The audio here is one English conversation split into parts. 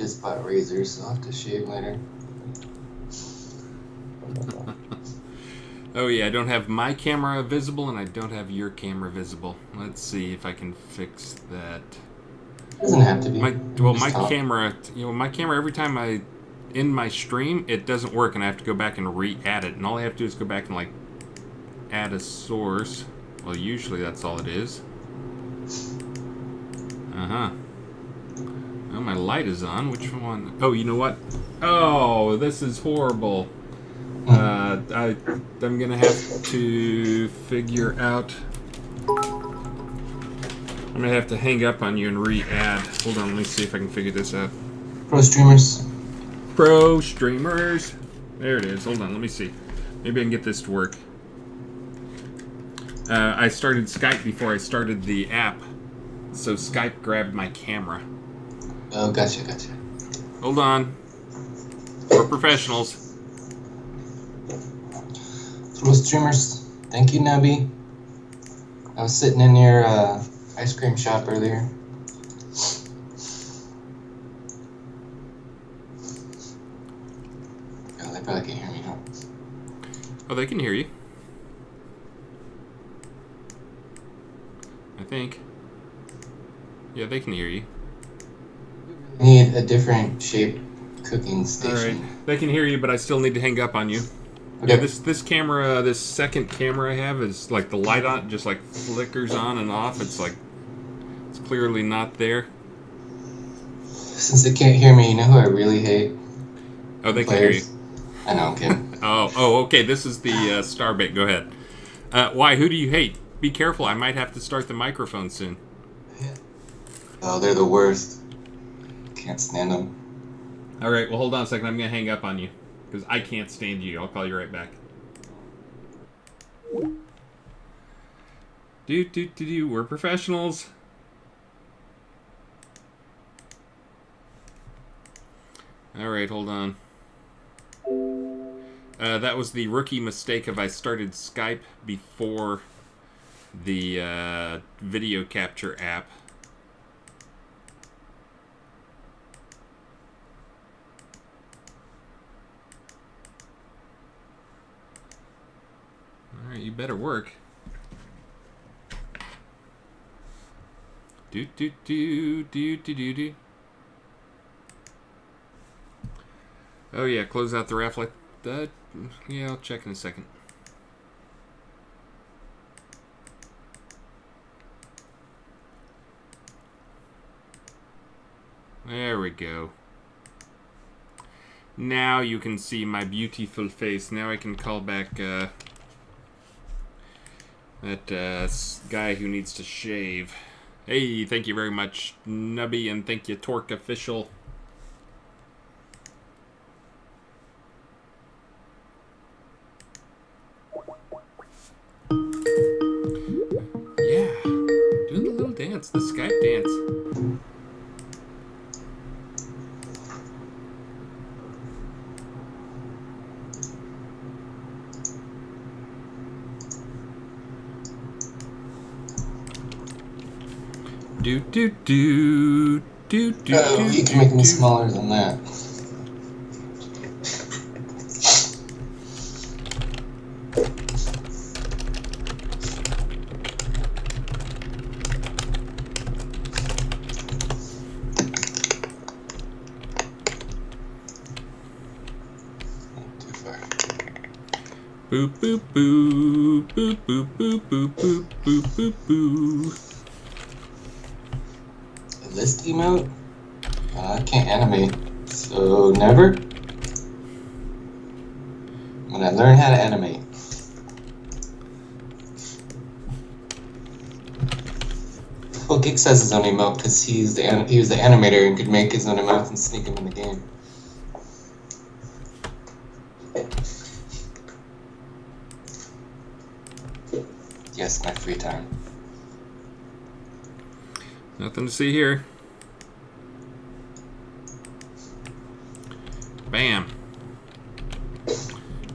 just bought razors, so I'll have to shave later. Oh yeah, I don't have my camera visible and I don't have your camera visible. Let's see if I can fix that. Doesn't have to be. My Talk. camera, my camera every time I end my stream, it doesn't work and I have to go back and re-add it. And all I have to do is go back and like add a source. Well, usually that's all it is. Uh-huh. Oh, my light is on. Which one? Oh, you know what? Oh, this is horrible. I'm gonna have to figure out. I'm gonna have to hang up on you and re-add. Hold on, let me see if I can figure this out. Pro streamers. Pro streamers. There it is. Hold on, let me see. Maybe I can get this to work. I started Skype before I started the app, so Skype grabbed my camera. Oh, gotcha. Hold on. We're professionals. Pro streamers. Thank you, Nubby. I was sitting in your ice cream shop earlier. Oh, they probably can't hear me now. Oh, they can hear you. I think. Yeah, they can hear you. We need a different shape cooking station. All right, they can hear you, but I still need to hang up on you. Okay. Yeah, this camera, this second camera I have is like the light on, just like flickers on and off. It's like it's clearly not there. Since they can't hear me, you know who I really hate? Oh, they can hear you. I know, I'm kidding. Oh, okay. This is the Starbait. Go ahead. Why? Who do you hate? Be careful. I might have to start the microphone soon. Oh, they're the worst. Can't stand them. All right. Well, hold on a second. I'm gonna hang up on you because I can't stand you. I'll call you right back. Do. We're professionals. All right. Hold on. That was the rookie mistake of I started Skype before the video capture app. All right, you better work. Do. Oh yeah, close out the raffle. Yeah, I'll check in a second. There we go. Now you can see my beautiful face. Now I can call back that guy who needs to shave. Hey, thank you very much, Nubby, and thank you, Torque Official. Yeah, doing the little dance, the Skype dance. Do. Oh, you can make me smaller than that. Boop boop boop boop boop boop boop boop boop boop boop. A list emote? I can't animate, so never. When I learn how to animate. Well, Geek says his own emote because he was the animator and could make his own emotes and sneak them in the game. Yes, my free time. Nothing to see here. Bam.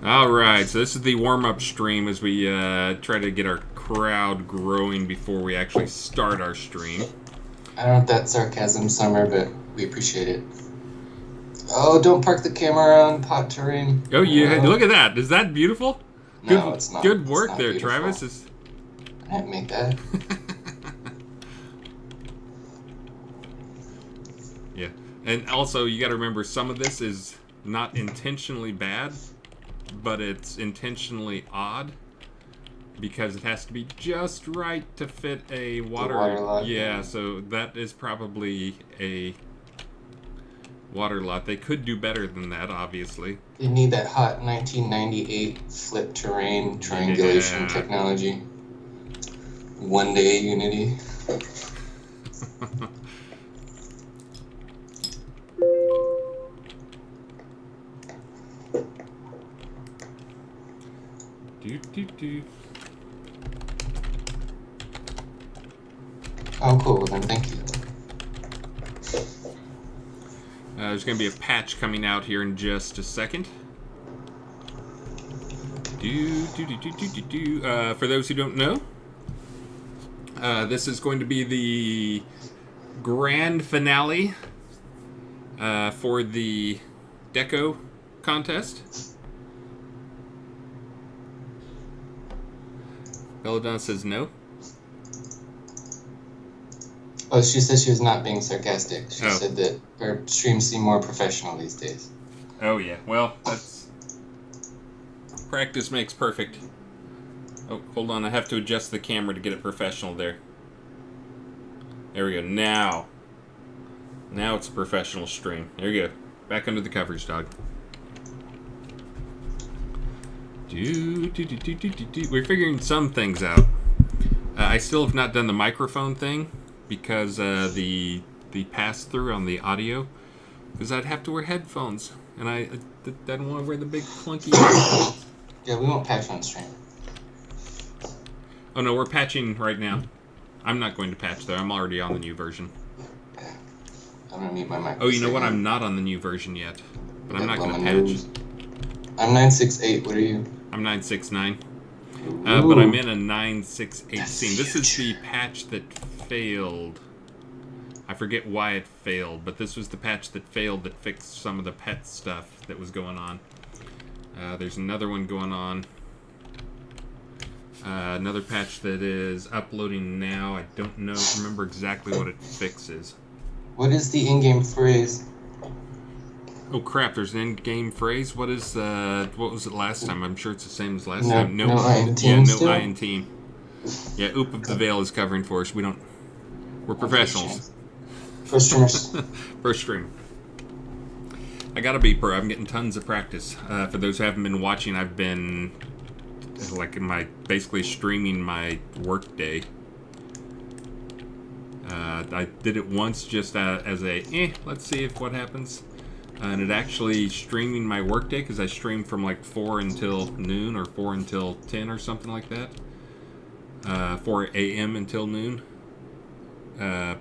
Alright, so this is the warm-up stream as we try to get our crowd growing before we actually start our stream. I don't know if that's sarcasm, Summer, but we appreciate it. Oh, don't park the camera on pot terrain. Oh, yeah. Look at that. Is that beautiful? No, it's not. Good It's work not there, beautiful. Travis. I didn't make that. Yeah. And also, you got to remember, some of this is not intentionally bad, but it's intentionally odd. Because it has to be just right to fit a water lot. Yeah, so that is probably a water lot. They could do better than that, obviously. You need that hot 1998 flip terrain triangulation technology. One day Unity. Do. Oh, cool. Well, then thank you. There's going to be a patch coming out here in just a second. For those who don't know, this is going to be the grand finale for the Deco contest. Belladonna says no. Oh, she said she was not being sarcastic. She said that her streams seem more professional these days. Oh, yeah. Well, that's... practice makes perfect. Oh, hold on. I have to adjust the camera to get it professional there. There we go. Now it's a professional stream. There you go. Back under the covers, dog. We're figuring some things out. I still have not done the microphone thing because the pass-through on the audio, because I'd have to wear headphones, and I don't want to wear the big clunky headphones. Yeah, we won't patch on stream. Oh no, we're patching right now. I'm not going to patch though. I'm already on the new version. I'm gonna mute my mic. Oh, you know what? I'm not on the new version yet, but I'm not going to patch. I'm 968. What are you? I'm 969. But I'm in a 968 scene. This is the patch that failed. I forget why it failed, but this was the patch that failed that fixed some of the pet stuff that was going on. There's another one going on. Another patch that is uploading now. I don't remember exactly what it fixes. What is the in-game phrase? Oh crap, there's an in-game phrase. What was it last time? I'm sure it's the same as last time. No I in team. Yeah, no I in team. Yeah, Oop of the Veil is covering for us. We're professionals. First streamers. First stream. I gotta be pro. I'm getting tons of practice. For those who haven't been watching, I've been basically streaming my work day. I did it once just as let's see what happens. And it actually streaming my workday because I stream from like 4 until noon or 4 until 10 or something like that. 4 a.m. until noon. So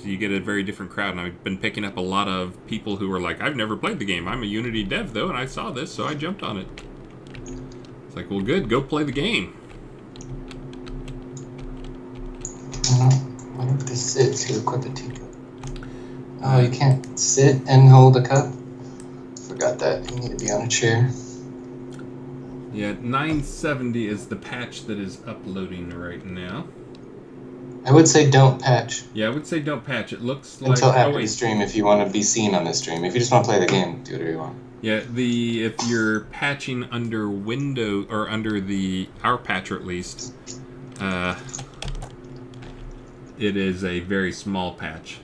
you get a very different crowd. And I've been picking up a lot of people who are like, I've never played the game. I'm a Unity dev though, and I saw this, so I jumped on it. It's like, well, good. Go play the game. What if this sits to equip a teacup? Oh, you can't sit and hold a cup? Forgot that. You need to be on a chair. Yeah, 970 is the patch that is uploading right now. I would say don't patch. Yeah, I would say don't patch. It looks like... Until after the stream if you want to be seen on the stream. If you just want to play the game, do whatever you want. Yeah, if you're patching under Windows, or under our patcher at least, it is a very small patch.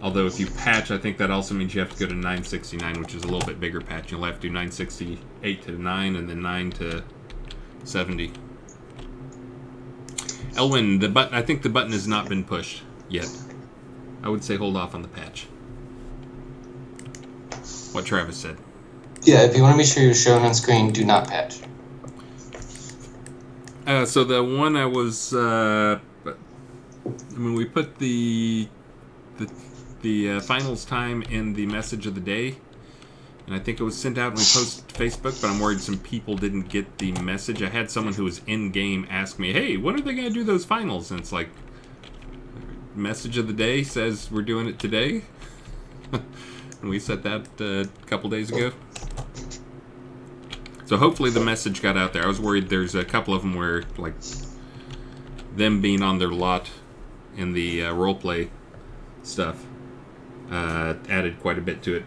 Although if you patch, I think that also means you have to go to 969, which is a little bit bigger patch. You'll have to do 968 to 9 and then 9 to 70. Elwin, I think the button has not been pushed yet. I would say hold off on the patch. What Travis said. Yeah, if you want to be sure you're shown on screen, do not patch. So the one I was, we put the finals time in the message of the day, and I think it was sent out and we posted to Facebook, but I'm worried some people didn't get the message. I had someone who was in game ask me, hey, when are they going to do those finals? And it's like, message of the day says we're doing it today. And we set that a couple days ago. So hopefully the message got out there. I was worried there's a couple of them where, like, them being on their lot in the roleplay stuff added quite a bit to it.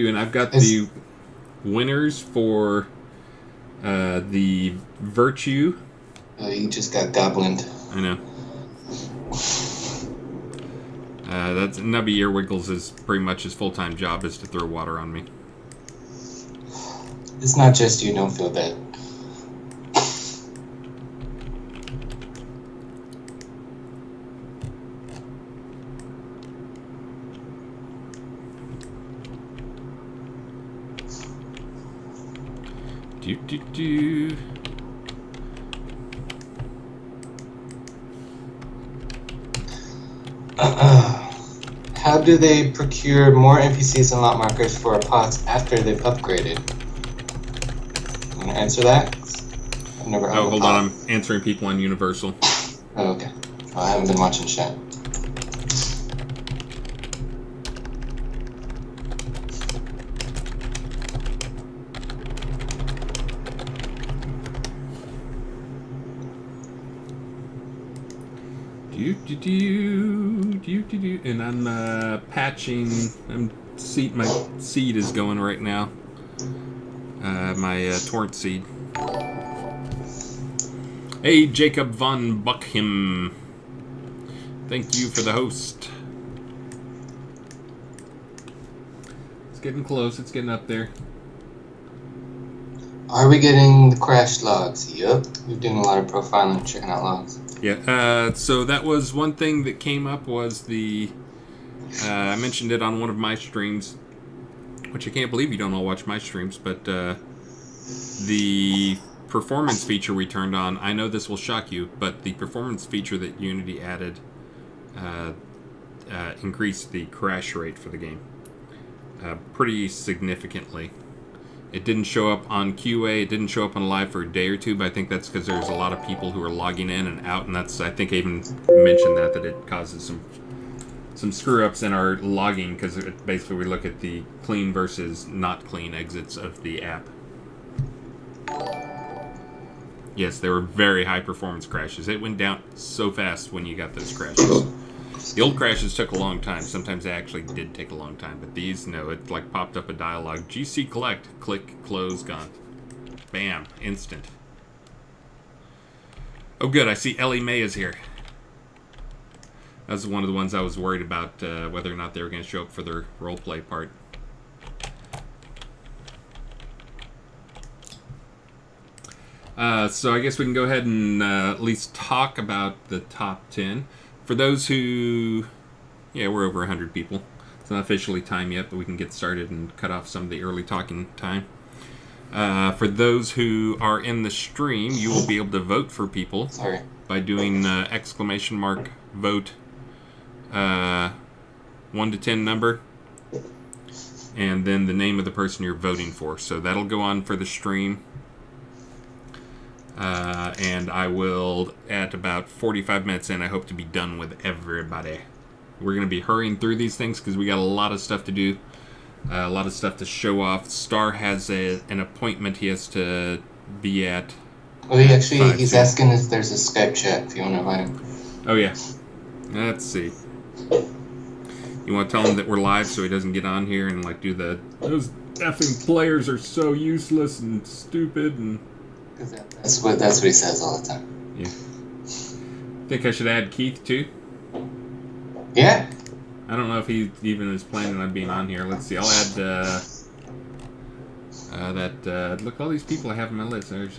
And I've got the winners for the Virtue. Oh, you just got goblined. I know. That's Nubby Earwiggles is pretty much his full-time job is to throw water on me. It's not just you, don't feel bad. How do they procure more NPCs and lot markers for pots after they've upgraded? You want to answer that? I've never Oh, hold on. I'm answering people on Universal. Oh, okay. Oh, I haven't been watching chat. And I'm patching. My seed is going right now. My torrent seed. Hey, Jacob von Buckham. Thank you for the host. It's getting close. It's getting up there. Are we getting the crashed logs? Yup. We're doing a lot of profiling, checking out logs. Yeah, so that was one thing that came up was the, I mentioned it on one of my streams, which I can't believe you don't all watch my streams, but the performance feature we turned on, I know this will shock you, but the performance feature that Unity added increased the crash rate for the game pretty significantly. It didn't show up on QA, it didn't show up on live for a day or two, but I think that's because there's a lot of people who are logging in and out, and that's, I think I even mentioned that it causes some screw-ups in our logging, because basically we look at the clean versus not clean exits of the app. Yes, there were very high performance crashes. It went down so fast when you got those crashes. The old crashes took a long time. Sometimes they actually did take a long time. But these, no, it like popped up a dialogue. GC collect. Click, close, gone. Bam. Instant. Oh, good. I see Ellie Mae is here. That was one of the ones I was worried about, whether or not they were going to show up for their roleplay part. So I guess we can go ahead and at least talk about the top 10. For those who... Yeah, we're over 100 people. It's not officially time yet, but we can get started and cut off some of the early talking time. For those who are in the stream, you will be able to vote for people by doing exclamation mark vote 1 to 10 number and then the name of the person you're voting for. So that'll go on for the stream. And I will, at about 45 minutes in, I hope to be done with everybody. We're going to be hurrying through these things because we got a lot of stuff to do. A lot of stuff to show off. Star has an appointment he has to be at. Oh, he's asking if there's a Skype chat if you want to invite him. Oh, yeah. Let's see. You want to tell him that we're live so he doesn't get on here and like do the, those effing players are so useless and stupid and... That's what he says all the time. Yeah. Think I should add Keith too? Yeah. I don't know if he even is planning on being on here. Let's see. I'll add that. Look, all these people I have on my list. There's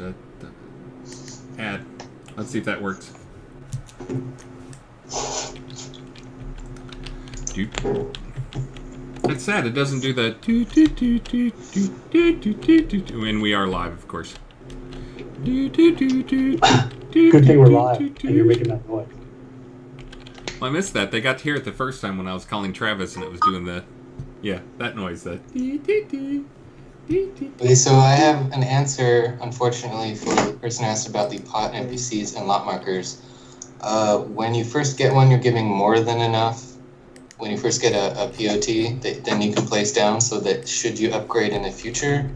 add. Let's see if that works. It's sad. It doesn't do the. And we are live, of course. Good thing we're live and you're making that noise. Well, I missed that. They got to hear it the first time when I was calling Travis and it was doing the, that noise. That. Okay, so I have an answer, unfortunately, for the person who asked about the pot NPCs and lot markers. When you first get one, you're giving more than enough. When you first get a POT, then you can place down so that should you upgrade in the future,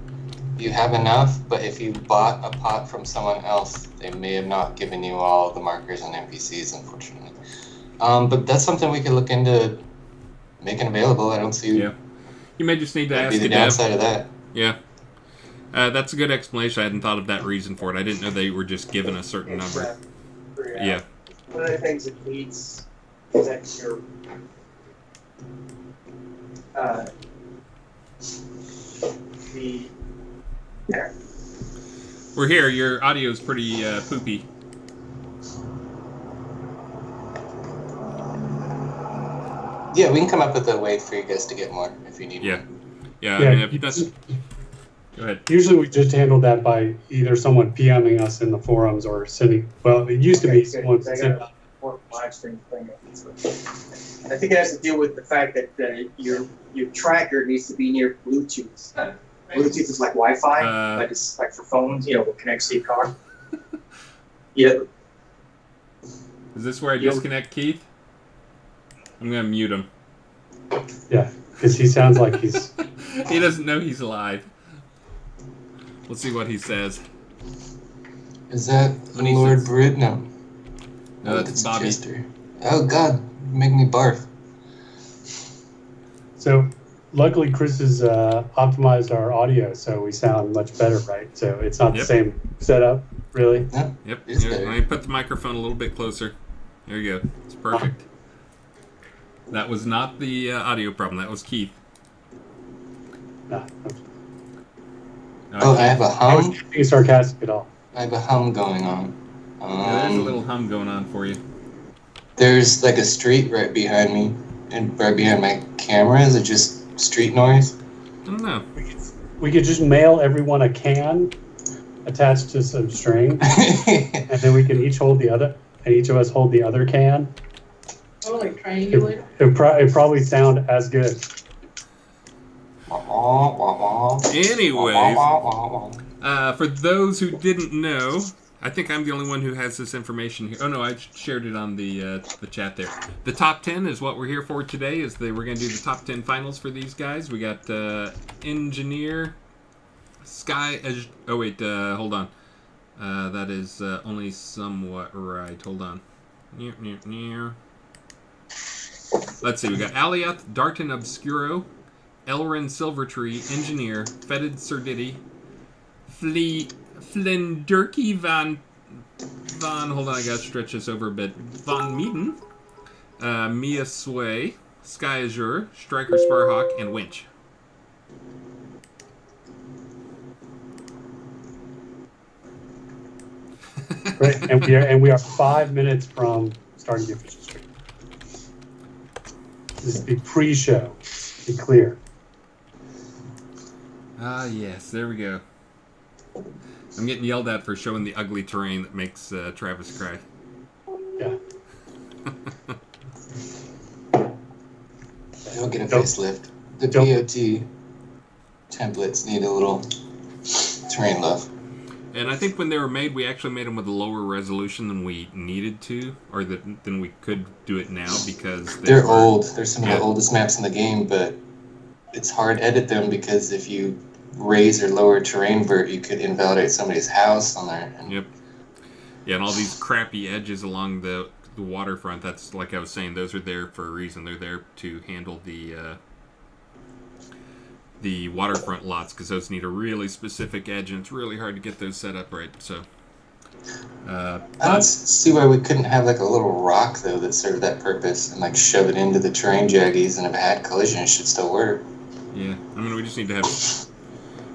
you have enough. But if you bought a pot from someone else, they may have not given you all the markers and NPCs, unfortunately. But that's something we could look into making available. I don't see Yeah. You may just need to that'd ask be a the dev. downside of that. Yeah. That's a good explanation. I hadn't thought of that reason for it. I didn't know they were just given a certain number. Yeah. One of the things it needs is that your the We're here. Your audio's pretty poopy. Yeah, we can come up with a way for you guys to get more if you need Yeah. more. Yeah, Yeah, I mean, if that's... Go ahead. Usually we just handle that by either someone PMing us in the forums or sending. Well, it used to be someone sent. live stream thing. I think it has to deal with the fact that your tracker needs to be near Bluetooth. Bluetooth is like Wi-Fi, but it's like for phones. What connects to your car. Yeah. Is this where I disconnect Keith? I'm gonna mute him. Yeah, because he sounds like he's. He doesn't know he's alive. Let's see what he says. Is that Lenny Lord says- Brute? No. No, that's Bobby. Jester. Oh God, make me barf. So, luckily, Chris has optimized our audio, so we sound much better, right? So it's not the Yep. same setup, really. No, Yep. It's Yeah, better. let me put the microphone a little bit closer. There you go. It's perfect. That was not the audio problem. That was Keith. No, Oh, I have a I hum. wasn't being sarcastic at all. I have a hum going on. Yeah, there's a little hum going on for you. There's like a street right behind me, and right behind my camera. Is it just street noise? I don't know. We could just mail everyone a can attached to some string, and then we can each hold the other, and each of us hold the other can. Oh, like triangular? It'd probably sound as good. Anyways, for those who didn't know, I think I'm the only one who has this information here. Oh no, I shared it on the chat there. The top 10 is what we're here for today. We're going to do the top 10 finals for these guys. We got Engineer, Sky. Hold on. That is only somewhat right. Hold on. Let's see. We got Aliath, Darton Obscuro, Elrin Silvertree, Engineer, Fetid Surdity, Flindurky Van. Hold on, I gotta stretch this over a bit. Von Meeden, Mia Sway, Sky Azure, Striker Sparhawk, and Winch. Right, and we are 5 minutes from starting the official stream. This is the pre-show. Be clear. Ah, yes, there we go. I'm getting yelled at for showing the ugly terrain that makes Travis cry. Yeah. They'll get a Don't- facelift. The don't- POT templates need a little terrain love. And I think when they were made, we actually made them with a lower resolution than we needed to, or than we could do it now because They're old. They're some of Yeah. the oldest maps in the game, but it's hard to edit them because if you raise or lower terrain vert, you could invalidate somebody's house on there. And Yep. Yeah, and all these crappy edges along the waterfront. That's like I was saying. Those are there for a reason. They're there to handle the waterfront lots because those need a really specific edge, and it's really hard to get those set up right. So. I don't see why we couldn't have like a little rock though that served that purpose and like shove it into the terrain jaggies, and if it had collision, it should still work. Yeah, I mean, we just need to have.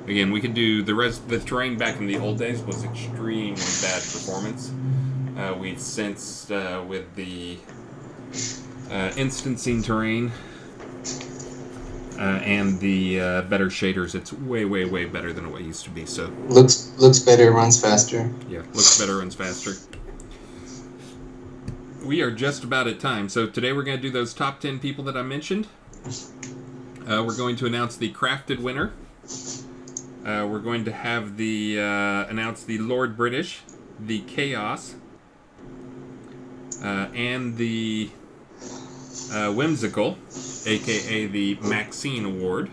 Again, we could do the terrain back in the old days was extremely bad performance. We've since with the instancing terrain and the better shaders, it's way better than what it used to be. So Looks better, runs faster. yeah, looks better, runs faster. We are just about at time. So today we're going to do those top 10 people that I mentioned. We're going to announce the crafted winner. We're going to have announce the Lord British, the Chaos, and the Whimsical, a.k.a. the Maxine Award.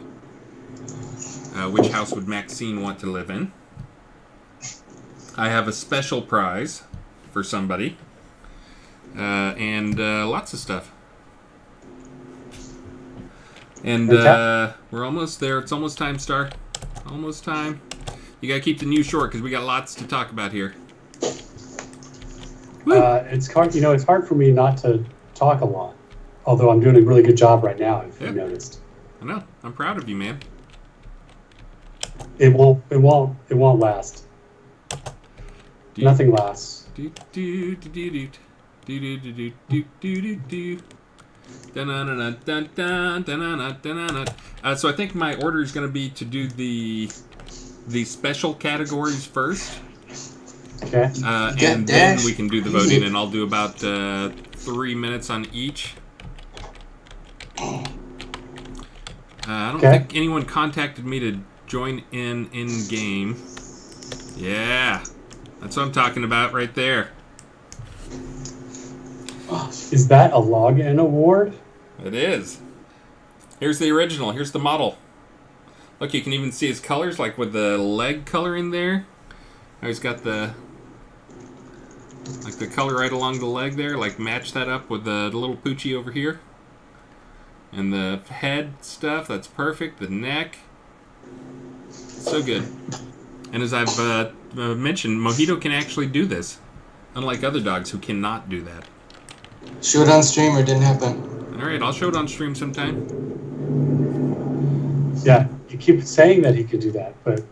Which house would Maxine want to live in? I have a special prize for somebody. And lots of stuff. And we're almost there. It's almost time, Star. Almost time. You gotta keep the news short because we got lots to talk about here. It's hard, it's hard for me not to talk a lot. Although I'm doing a really good job right now, if you noticed. I know. I'm proud of you, man. It won't last. Nothing lasts. So I think my order is going to be to do the special categories first. Okay. And then we can do the voting, and I'll do about 3 minutes on each. I don't think anyone contacted me to join in game. Yeah, that's what I'm talking about right there. Is that a login award? It is. Here's the original. Here's the model. Look, you can even see his colors, like with the leg coloring there. Now he's got the color right along the leg there. Like match that up with the little poochie over here. And the head stuff, that's perfect. The neck. So good. And as I've mentioned, Mojito can actually do this. Unlike other dogs who cannot do that. Show it on stream or it didn't happen. Alright, I'll show it on stream sometime. Yeah, you keep saying that he could do that, but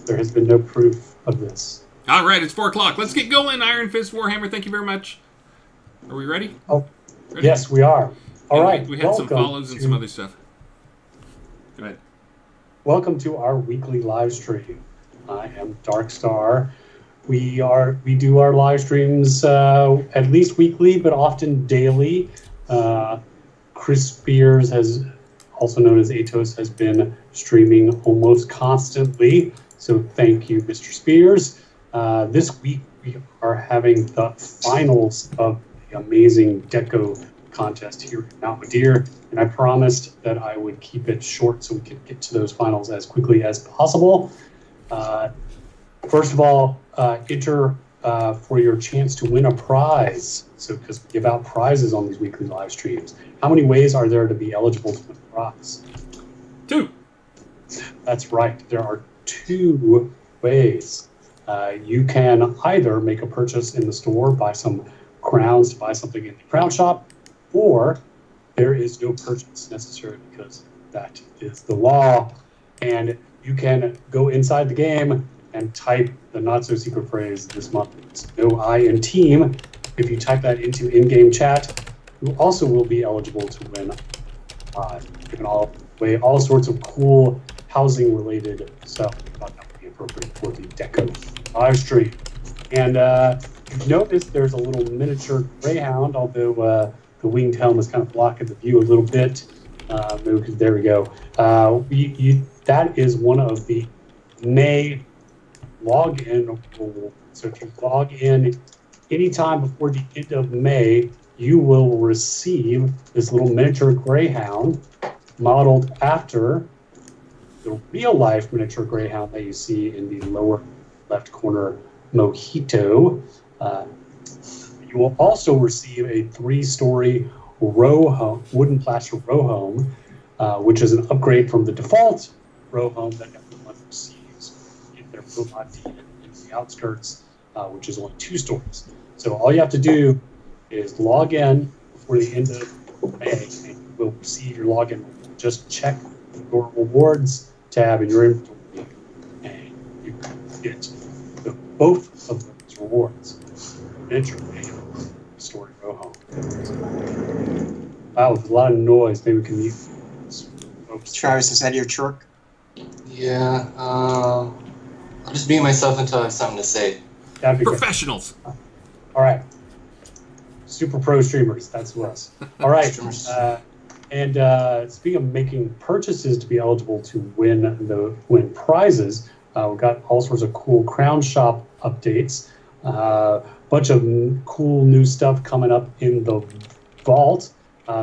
there has been no proof of this. Alright, it's 4 o'clock. Let's get going. Iron Fist Warhammer, thank you very much. Are we ready? Oh, ready? Yes, we are. All right. We had some follows and some other stuff. Go ahead. Welcome to our weekly live stream. I am Darkstar. We do our live streams at least weekly, but often daily. Chris Spears, also known as Atos, has been streaming almost constantly. So thank you, Mr. Spears. This week we are having the finals of the amazing Deco contest here in Mount Madeira, and I promised that I would keep it short so we could get to those finals as quickly as possible. First of all, enter for your chance to win a prize. So, because we give out prizes on these weekly live streams. How many ways are there to be eligible to win a prize? 2. That's right. There are 2 ways. You can either make a purchase in the store, buy some crowns to buy something in the crown shop, or there is no purchase necessary because that is the law. And you can go inside the game and type the not-so-secret phrase this month. It's no I in team. If you type that into in-game chat, you also will be eligible to win. You can all sorts of cool housing-related stuff. I thought that would be appropriate for the Deco live stream. And you've noticed there's a little miniature greyhound, although the winged helm is kind of blocking the view a little bit. There we go. That is one of the May login rules. So if you log in anytime before the end of May, you will receive this little miniature greyhound modeled after the real-life miniature greyhound that you see in the lower left corner Mojito. You will also receive a 3-story row home, wooden plaster row home, which is an upgrade from the default row home that everyone receives in their robot in the outskirts, which is only 2 stories. So all you have to do is log in before the end of May, and you will receive your login. Just check your rewards tab in your inventory, and you can get both of those rewards. Miniature story row home. Wow, there's a lot of noise. Maybe we can mute folks. Travis, is that your truck? Yeah. I'll just mute myself until I have something to say. Professionals. All right. Super pro streamers. That's us. All right. And speaking of making purchases to be eligible to win prizes, we've got all sorts of cool Crown Shop updates. Bunch of cool new stuff coming up in the vault.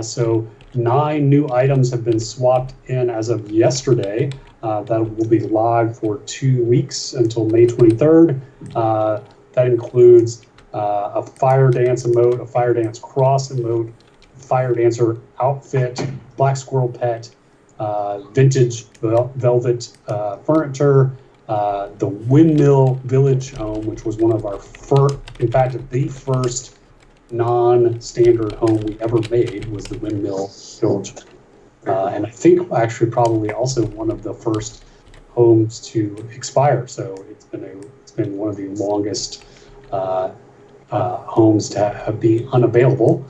So 9 new items have been swapped in as of yesterday. That will be live for 2 weeks until May 23rd. That includes a fire dance emote, a fire dance cross emote, fire dancer outfit, black squirrel pet, vintage velvet furniture, the Windmill Village home, which was one of our first, in fact, the first non-standard home we ever made was the Windmill Village. And I think actually probably also one of the first homes to expire. So it's been one of the longest homes to be unavailable.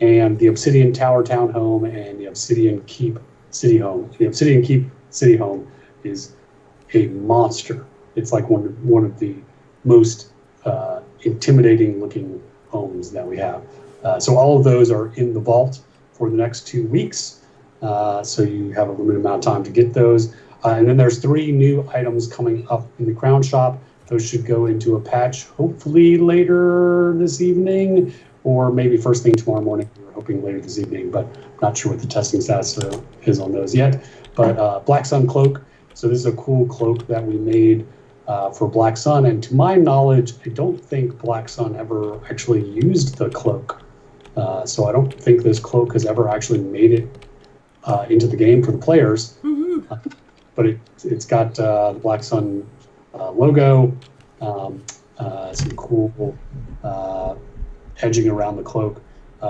And the Obsidian Tower Townhome and the Obsidian Keep City Home. The Obsidian Keep City Home is a monster. It's like one of the most intimidating looking homes that we have. So all of those are in the vault for the next 2 weeks. So you have a limited amount of time to get those. And then there's 3 new items coming up in the Crown Shop. Those should go into a patch hopefully later this evening, or maybe first thing tomorrow morning. We're hoping later this evening, but not sure what the testing status is on those yet. But Black Sun Cloak. So this is a cool cloak that we made for Black Sun. And to my knowledge, I don't think Black Sun ever actually used the cloak. So I don't think this cloak has ever actually made it into the game for the players. But it's got the Black Sun logo, some cool edging around the cloak,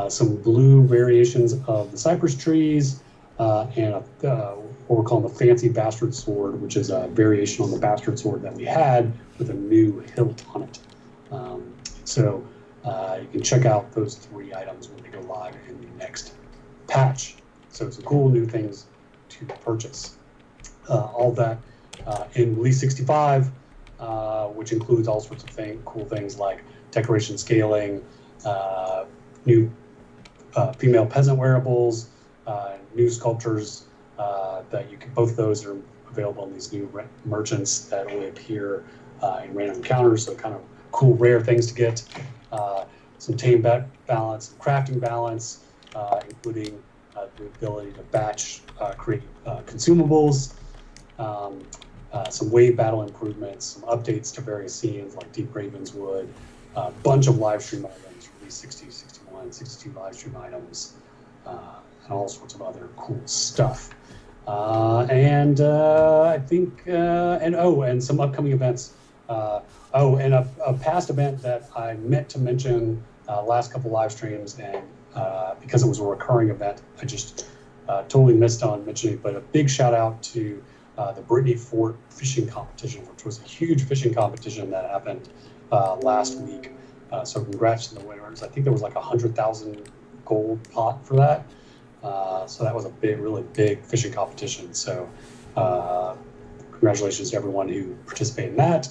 some blue variations of the cypress trees, and what we're calling the Fancy Bastard Sword, which is a variation on the Bastard Sword that we had with a new hilt on it. So you can check out those 3 items when they go live in the next patch. So some cool new things to purchase. All that in Release 65, which includes all sorts of cool things like decoration scaling, new female peasant wearables, new sculptures that you can. Both of those are available on these new merchants that only appear in random encounters. So kind of cool, rare things to get. Some tame balance, crafting balance, including the ability to batch create consumables. Some wave battle improvements, some updates to various scenes like Deep Ravenswood, a bunch of live stream items, release 60, 61, 62 live stream items, and all sorts of other cool stuff. And I think, and some upcoming events. And a past event that I meant to mention last couple live streams, and because it was a recurring event, I just totally missed on mentioning, but a big shout out to the Brittany Fort fishing competition, which was a huge fishing competition that happened last week. So congrats to the winners. I think there was like 100,000 gold pot for that. So that was a really big fishing competition. So congratulations to everyone who participated in that.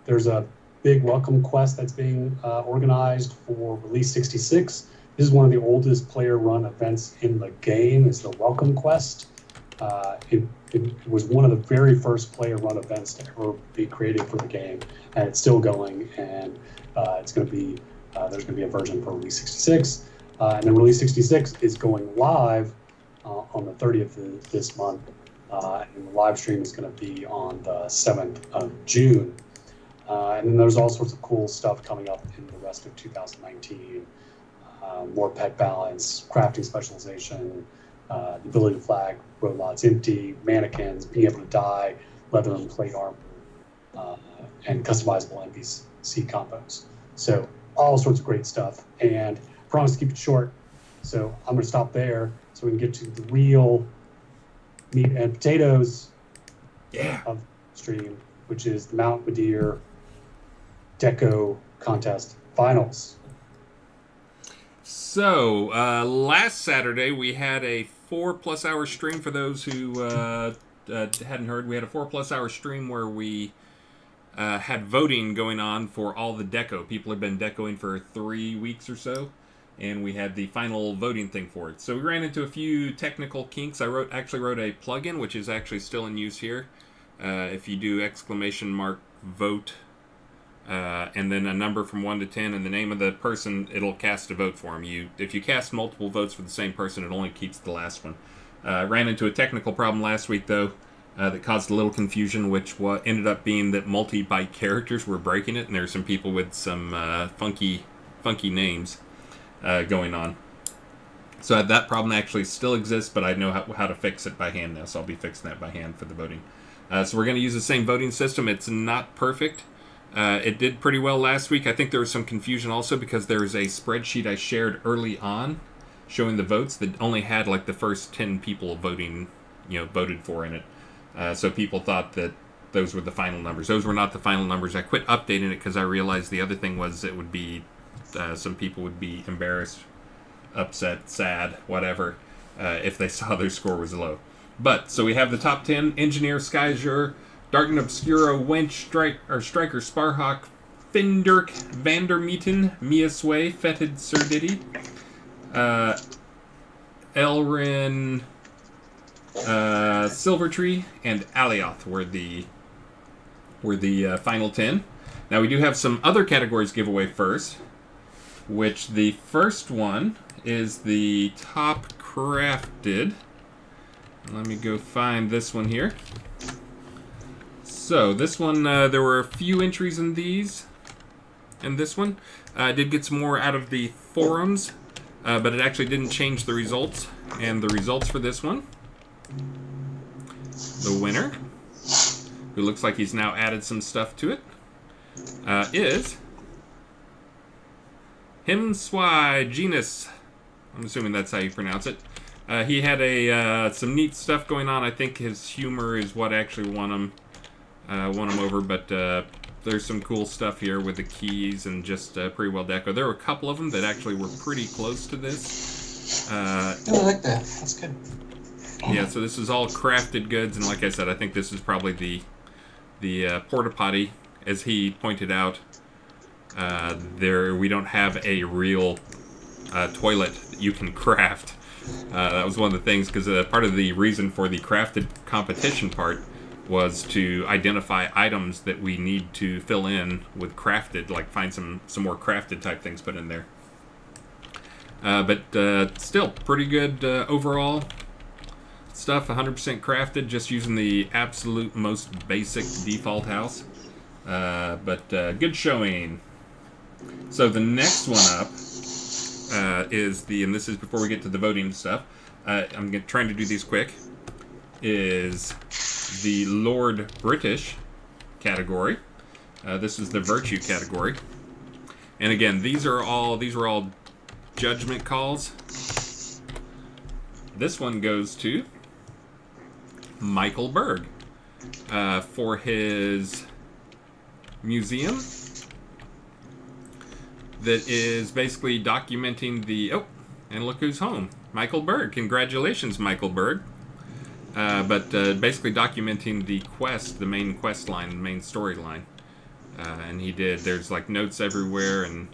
There's a big welcome quest that's being organized for Release 66. This is one of the oldest player-run events in the game. It's the Welcome Quest. It was one of the very first player-run events to ever be created for the game, and it's still going. And it's going to be there's going to be a version for Release 66, and then Release 66 is going live on the 30th of this month, and the live stream is going to be on the 7th of June. And then there's all sorts of cool stuff coming up in the rest of 2019. More pet balance, crafting specialization, the ability to flag road lots empty, mannequins, being able to dye leather and plate armor, and customizable NPC combos. So all sorts of great stuff. And I promise to keep it short. So I'm going to stop there so we can get to the real meat and potatoes of the stream, which is the Mount Madeir Deco contest finals. So, last Saturday we had a 4+ hour stream. For those who hadn't heard, we had a 4+ hour stream where we had voting going on for all the deco. People have been decoing for 3 weeks or so, and we had the final voting thing for it. So we ran into a few technical kinks. I actually wrote a plugin, which is actually still in use here. If you do !vote and then a number from 1 to 10, and the name of the person, it'll cast a vote for him. If you cast multiple votes for the same person, it only keeps the last one. Ran into a technical problem last week, though, that caused a little confusion, which ended up being that multi-byte characters were breaking it, and there's some people with some funky names going on. So that problem actually still exists, but I know how to fix it by hand now, so I'll be fixing that by hand for the voting. So we're going to use the same voting system. It's not perfect. It did pretty well last week. I think there was some confusion also because there was a spreadsheet I shared early on showing the votes that only had like the first 10 people voted for in it. So people thought that those were the final numbers. Those were not the final numbers. I quit updating it because I realized the other thing was it would be some people would be embarrassed, upset, sad, whatever, if they saw their score was low. But, so we have the top 10: Engineer, Skyzer, Darken Obscuro, Wench, Striker, Sparhawk, Findirk, Vandermeeten, Mia Sway, Fetid Surdiddy, Elrin, Silvertree, and Alioth were the final 10. Now we do have some other categories giveaway first, which the first one is the top crafted. Let me go find this one here. So this one, there were a few entries in these. In this one, I did get some more out of the forums, but it actually didn't change the results. And the results for this one, the winner, who looks like he's now added some stuff to it, is Himswai Genus. I'm assuming that's how you pronounce it. He had some neat stuff going on. I think his humor is what actually won him over, but there's some cool stuff here with the keys and just pretty well deco. There were a couple of them that actually were pretty close to this. I like that. That's good. Yeah, so this is all crafted goods, and like I said, I think this is probably the porta potty. As he pointed out, we don't have a real toilet that you can craft. That was one of the things, because part of the reason for the crafted competition part was to identify items that we need to fill in with crafted, like find some more crafted type things put in there. But still, pretty good overall stuff, 100% crafted, just using the absolute most basic default house. But good showing. So the next one up is and this is before we get to the voting stuff, I'm trying to do these quick, is the Lord British category. This is the Virtue category. And again, these are all judgment calls. This one goes to Michael Berg for his museum that is basically documenting and look who's home. Michael Berg. Congratulations, Michael Berg. But basically documenting the quest, the main quest line, the main storyline. And there's like notes everywhere, and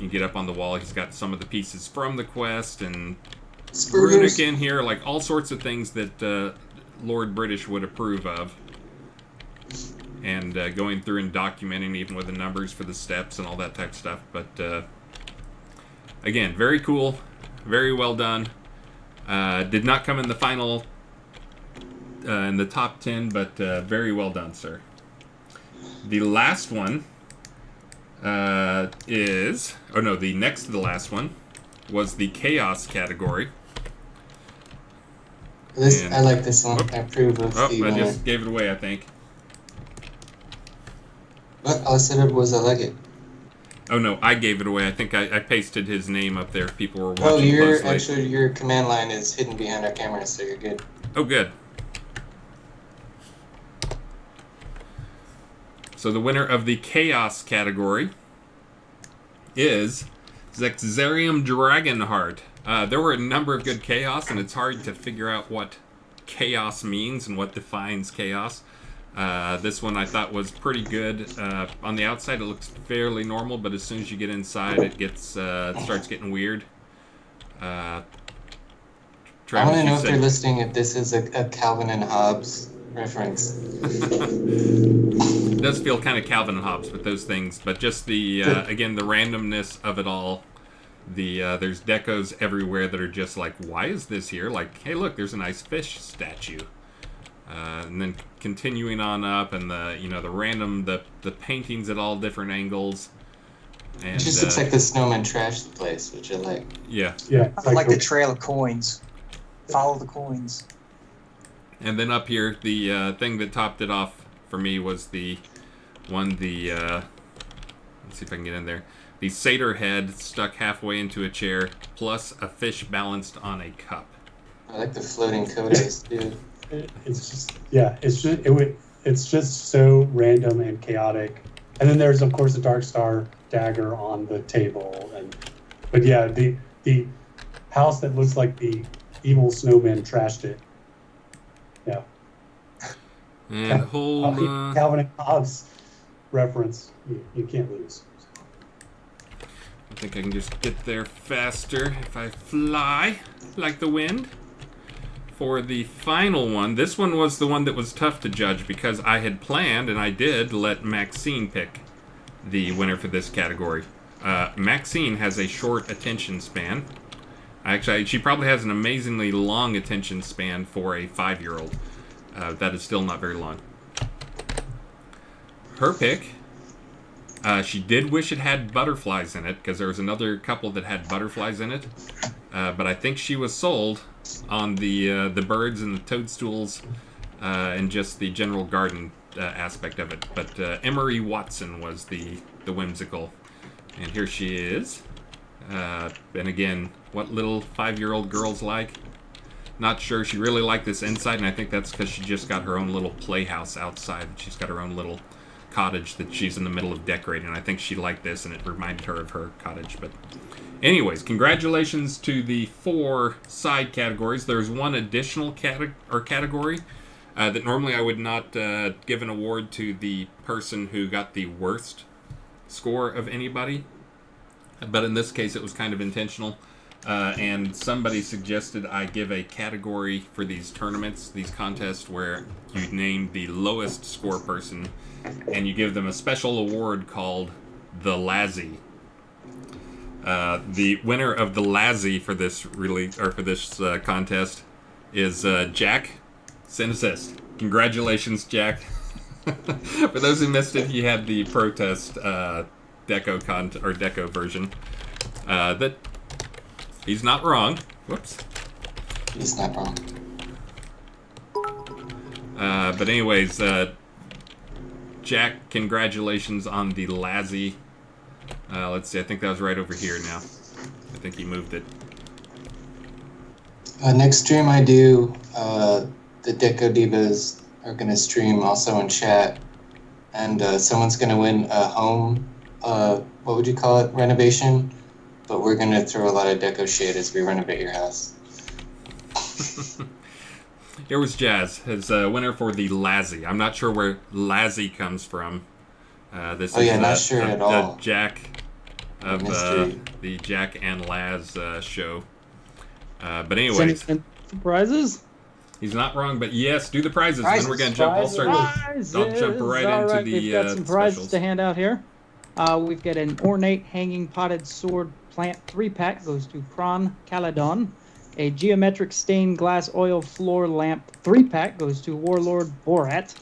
you get up on the wall, he's got some of the pieces from the quest, and runic in here, like all sorts of things that Lord British would approve of. And going through and documenting even with the numbers for the steps and all that type of stuff. But again, very cool, very well done. Did not come in the final, in the top 10, but very well done, sir. The last one the next to the last one was the Chaos category. I like this one. I approve of the I just gave it away, I think. What? All I said was I like it. Oh no, I gave it away. I think I pasted his name up there if people were watching closely. Your command line is hidden behind our camera, so you're good. Oh, good. So the winner of the Chaos category is Zexarium Dragonheart. There were a number of good Chaos, and it's hard to figure out what Chaos means and what defines Chaos. This one I thought was pretty good. On the outside, it looks fairly normal, but as soon as you get inside, it starts getting weird. I want to know if they're listing if this is a Calvin and Hobbes reference. It does feel kind of Calvin and Hobbes with those things, but just the again the randomness of it all. There's decos everywhere that are just like, why is this here? Like, hey, look, there's a nice fish statue. And then continuing on up, and the random the paintings at all different angles. And, It just looks like the snowman trashed the place, which I like. Yeah. Yeah. I like the trail of coins. Follow the coins. And then up here, the thing that topped it off for me was let's see if I can get in there. The satyr head stuck halfway into a chair, plus a fish balanced on a cup. I like the floating codes, dude. It's just so random and chaotic. And then there's of course a Dark Star dagger on the table, but yeah, the house that looks like the evil snowman trashed it. Yeah. And Calvin and Hobbes reference. You can't lose. I think I can just get there faster if I fly like the wind. For the final one, this one was the one that was tough to judge because I had planned, and I did, let Maxine pick the winner for this category. Maxine has a short attention span. Actually, she probably has an amazingly long attention span for a 5-year-old. That is still not very long. Her pick, she did wish it had butterflies in it, because there was another couple that had butterflies in it. But I think she was sold on the birds and the toadstools and just the general garden aspect of it. But Emery Watson was the whimsical. And here she is. And again, what little 5-year-old girls like. Not sure. She really liked this inside, and I think that's because she just got her own little playhouse outside. She's got her own little cottage that she's in the middle of decorating. I think she liked this, and it reminded her of her cottage. But anyways, congratulations to the 4 side categories. There's one additional category that normally I would not give an award to the person who got the worst score of anybody. But in this case, it was kind of intentional. And somebody suggested I give a category for these tournaments, these contests, where you name the lowest score person and you give them a special award called the Lazzy. The winner of the Lazzy for this contest is Jack Sin-Assist. Congratulations, Jack. For those who missed it, he had the protest Deco version. That he's not wrong. Whoops. He's not wrong. But anyways, Jack, congratulations on the Lazzy. Let's see, I think that was right over here now. I think he moved it. Next stream I do, the Deco Divas are going to stream also in chat. And someone's going to win a home, what would you call it, renovation? But we're going to throw a lot of Deco shade as we renovate your house. Here was Jazz, his winner for the Lazzy. I'm not sure where Lazzy comes from. This is not sure at all. The Jack of the Jack and Laz show. But anyways, prizes. He's not wrong, but yes, do the prizes. Then we're gonna jump. I'll jump right into right, the. We've got some prizes specials. to hand out here. We've got an ornate hanging potted sword plant 3-pack goes to Prawn Caledon. A geometric stained glass oil floor lamp 3-pack goes to Warlord Borat.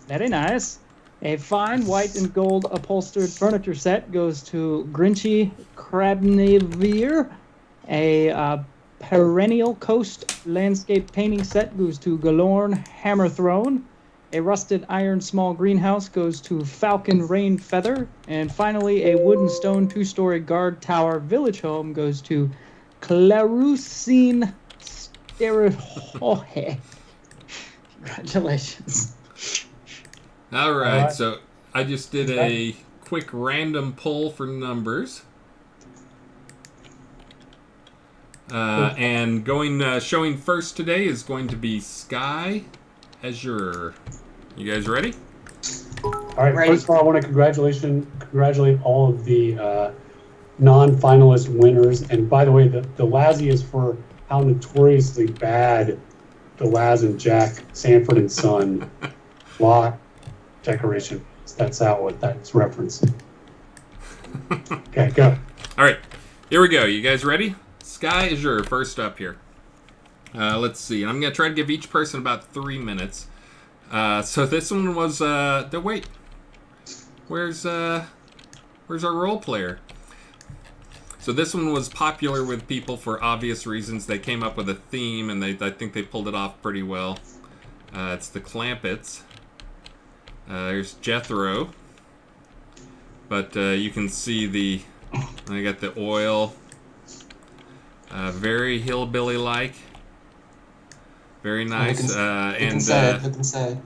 Very nice. A fine white and gold upholstered furniture set goes to Grinchy Crabnevier. A perennial coast landscape painting set goes to Galorn Hammerthrone. A rusted iron small greenhouse goes to Falcon Rain Feather. And finally, a wooden stone 2-story guard tower village home goes to Clarusine Sterihohe. Congratulations. All right, so I just did a quick random poll for numbers. And showing first today is going to be Sky Azure. You guys ready? All right. First of all, I want to congratulate all of the non-finalist winners. And by the way, the Lazzy is for how notoriously bad the Laz and Jack Sanford and Son block decoration. That's out what that's referencing. Okay, go. All right, here we go. You guys ready? Sky Azure, first up here. Let's see. I'm going to try to give each person about 3 minutes. So this one was... wait. Where's our role player? So this one was popular with people for obvious reasons. They came up with a theme, and I think they pulled it off pretty well. It's the Clampets. There's Jethro. But you can see I got the oil. Very hillbilly-like. Very nice. Look inside.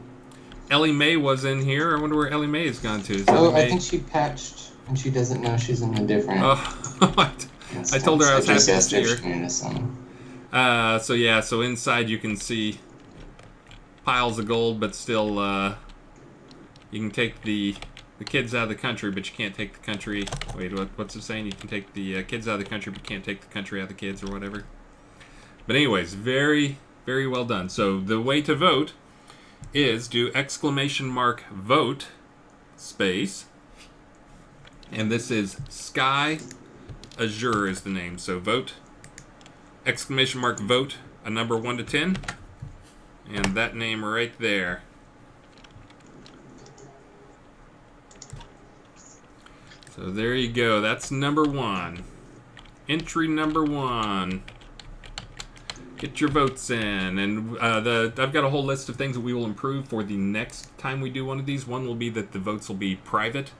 Ellie Mae was in here. I wonder where Ellie Mae has gone to. I think she patched, and she doesn't know she's in a different... I told her I was happy to see her. So inside you can see piles of gold, but still you can take the kids out of the country, but you can't take the country... Wait, what's it saying? You can take the kids out of the country, but can't take the country out of the kids, or whatever. But anyways, very, very well done. So the way to vote is do !vote space, and this is Sky Azure is the name. So vote !vote a number 1 to 10, and that name right there. So there you go. That's number 1. Entry number 1. Get your votes in, and I've got a whole list of things that we will improve for the next time we do one of these. One will be that the votes will be private,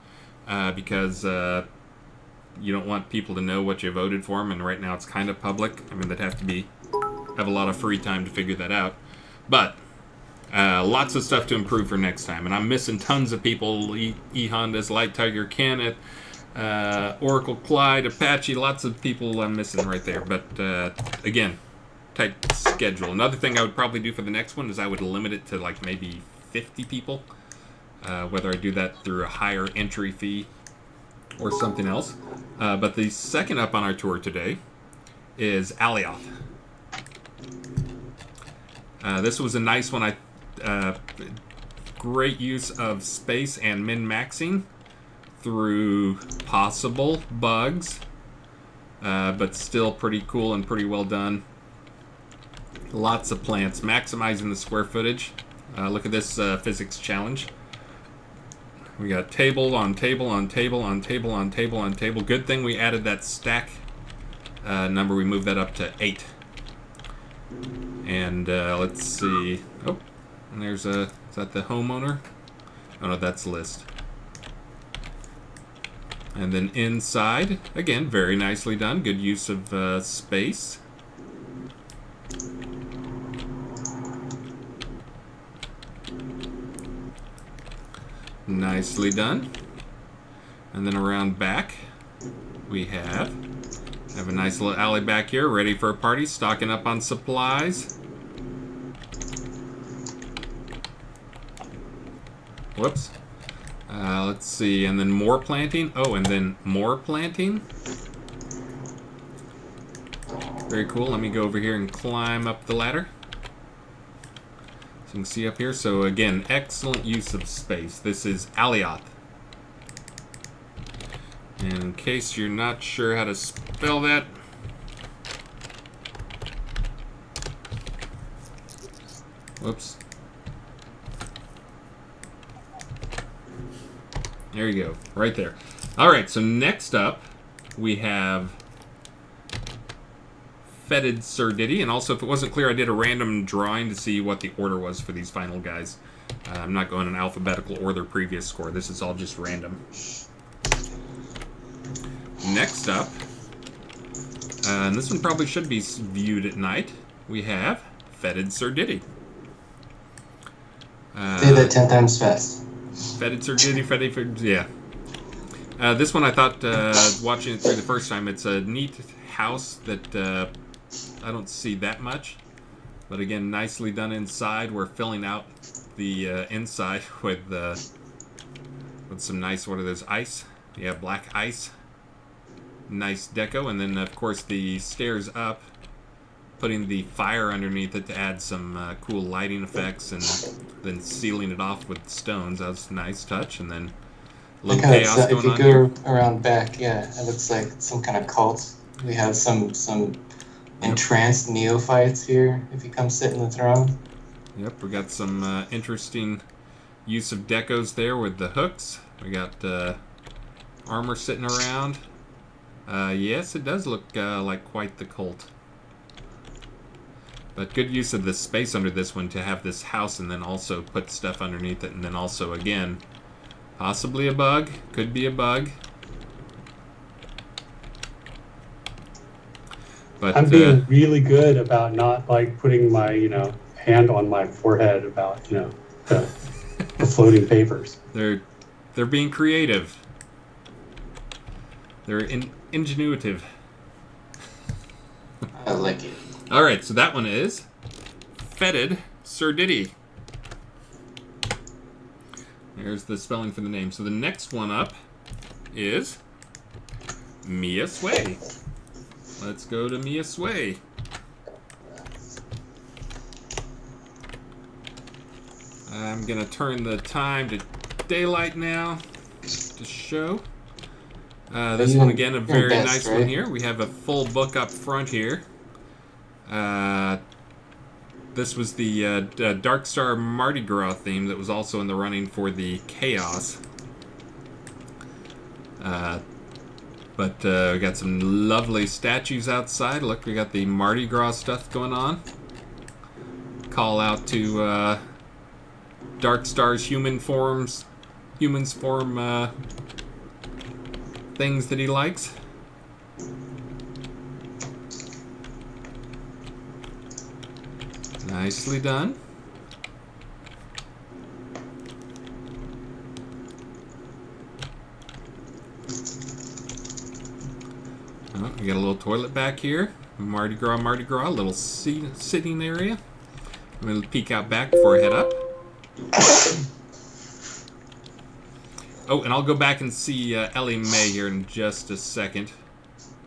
because you don't want people to know what you voted for them, and right now it's kind of public. I mean, they'd have a lot of free time to figure that out. But lots of stuff to improve for next time, and I'm missing tons of people. E-Honda's, Light Tiger, Canet, Oracle, Clyde, Apache, lots of people I'm missing right there. But again, tight schedule. Another thing I would probably do for the next one is I would limit it to like maybe 50 people, whether I do that through a higher entry fee or something else. But the second up on our tour today is Alioth. This was a nice one. Great use of space and min-maxing through possible bugs, but still pretty cool and pretty well done. Lots of plants, maximizing the square footage. Look at this physics challenge. We got table on table on table on table on table on table. Good thing we added that stack number. We moved that up to 8. And let's see. Oh, and there's is that the homeowner? Oh no, that's list. And then inside, again, very nicely done. Good use of space. Nicely done. And then around back, we have a nice little alley back here, ready for a party, stocking up on supplies. Whoops. Let's see, and then more planting. Oh, and then more planting. Very cool. Let me go over here and climb up the ladder. So you can see up here. So again, excellent use of space. This is Alioth. And in case you're not sure how to spell that, whoops. There you go, right there. All right, so next up we have Fetid Surdiddy, and also if it wasn't clear, I did a random drawing to see what the order was for these final guys. I'm not going in alphabetical or their previous score. This is all just random. Next up, and this one probably should be viewed at night, we have Fetid Surdiddy. Say that 10 times fast. Fetid Surdiddy, yeah. This one I thought, watching it through the first time, it's a neat house that I don't see that much. But again, nicely done inside. We're filling out the inside with some nice, what are those, ice? Yeah, black ice. Nice deco. And then, of course, the stairs up putting the fire underneath it to add some cool lighting effects, and then sealing it off with stones. That was a nice touch. And then a little chaos if going you on go here. around back, yeah, it looks like some kind of cult. We have some entranced neophytes here. If you come sit in the throne. Yep, we got some interesting use of decos there with the hooks. We got armor sitting around. Yes, it does look like quite the cult. But good use of the space under this one to have this house and then also put stuff underneath it. And then also, again, possibly a bug. Could be a bug. But I'm being really good about not like putting my, hand on my forehead about, the floating papers. they're being creative. They're ingenuitive. I like it. All right, so that one is Fetid Surdiddy. There's the spelling for the name. So the next one up is Mia Sway. Let's go to Mia Sway. I'm going to turn the time to daylight now to show. This one, again, a very nice one here. We have a full book up front here. This was the Dark Star Mardi Gras theme that was also in the running for the Chaos. But we got some lovely statues outside. Look, we got the Mardi Gras stuff going on. Call out to Dark Star's humans form things that he likes. Nicely done. Oh, we got a little toilet back here. Mardi Gras, a little sitting area. I'm going to peek out back before I head up. Oh, and I'll go back and see Ellie Mae here in just a second.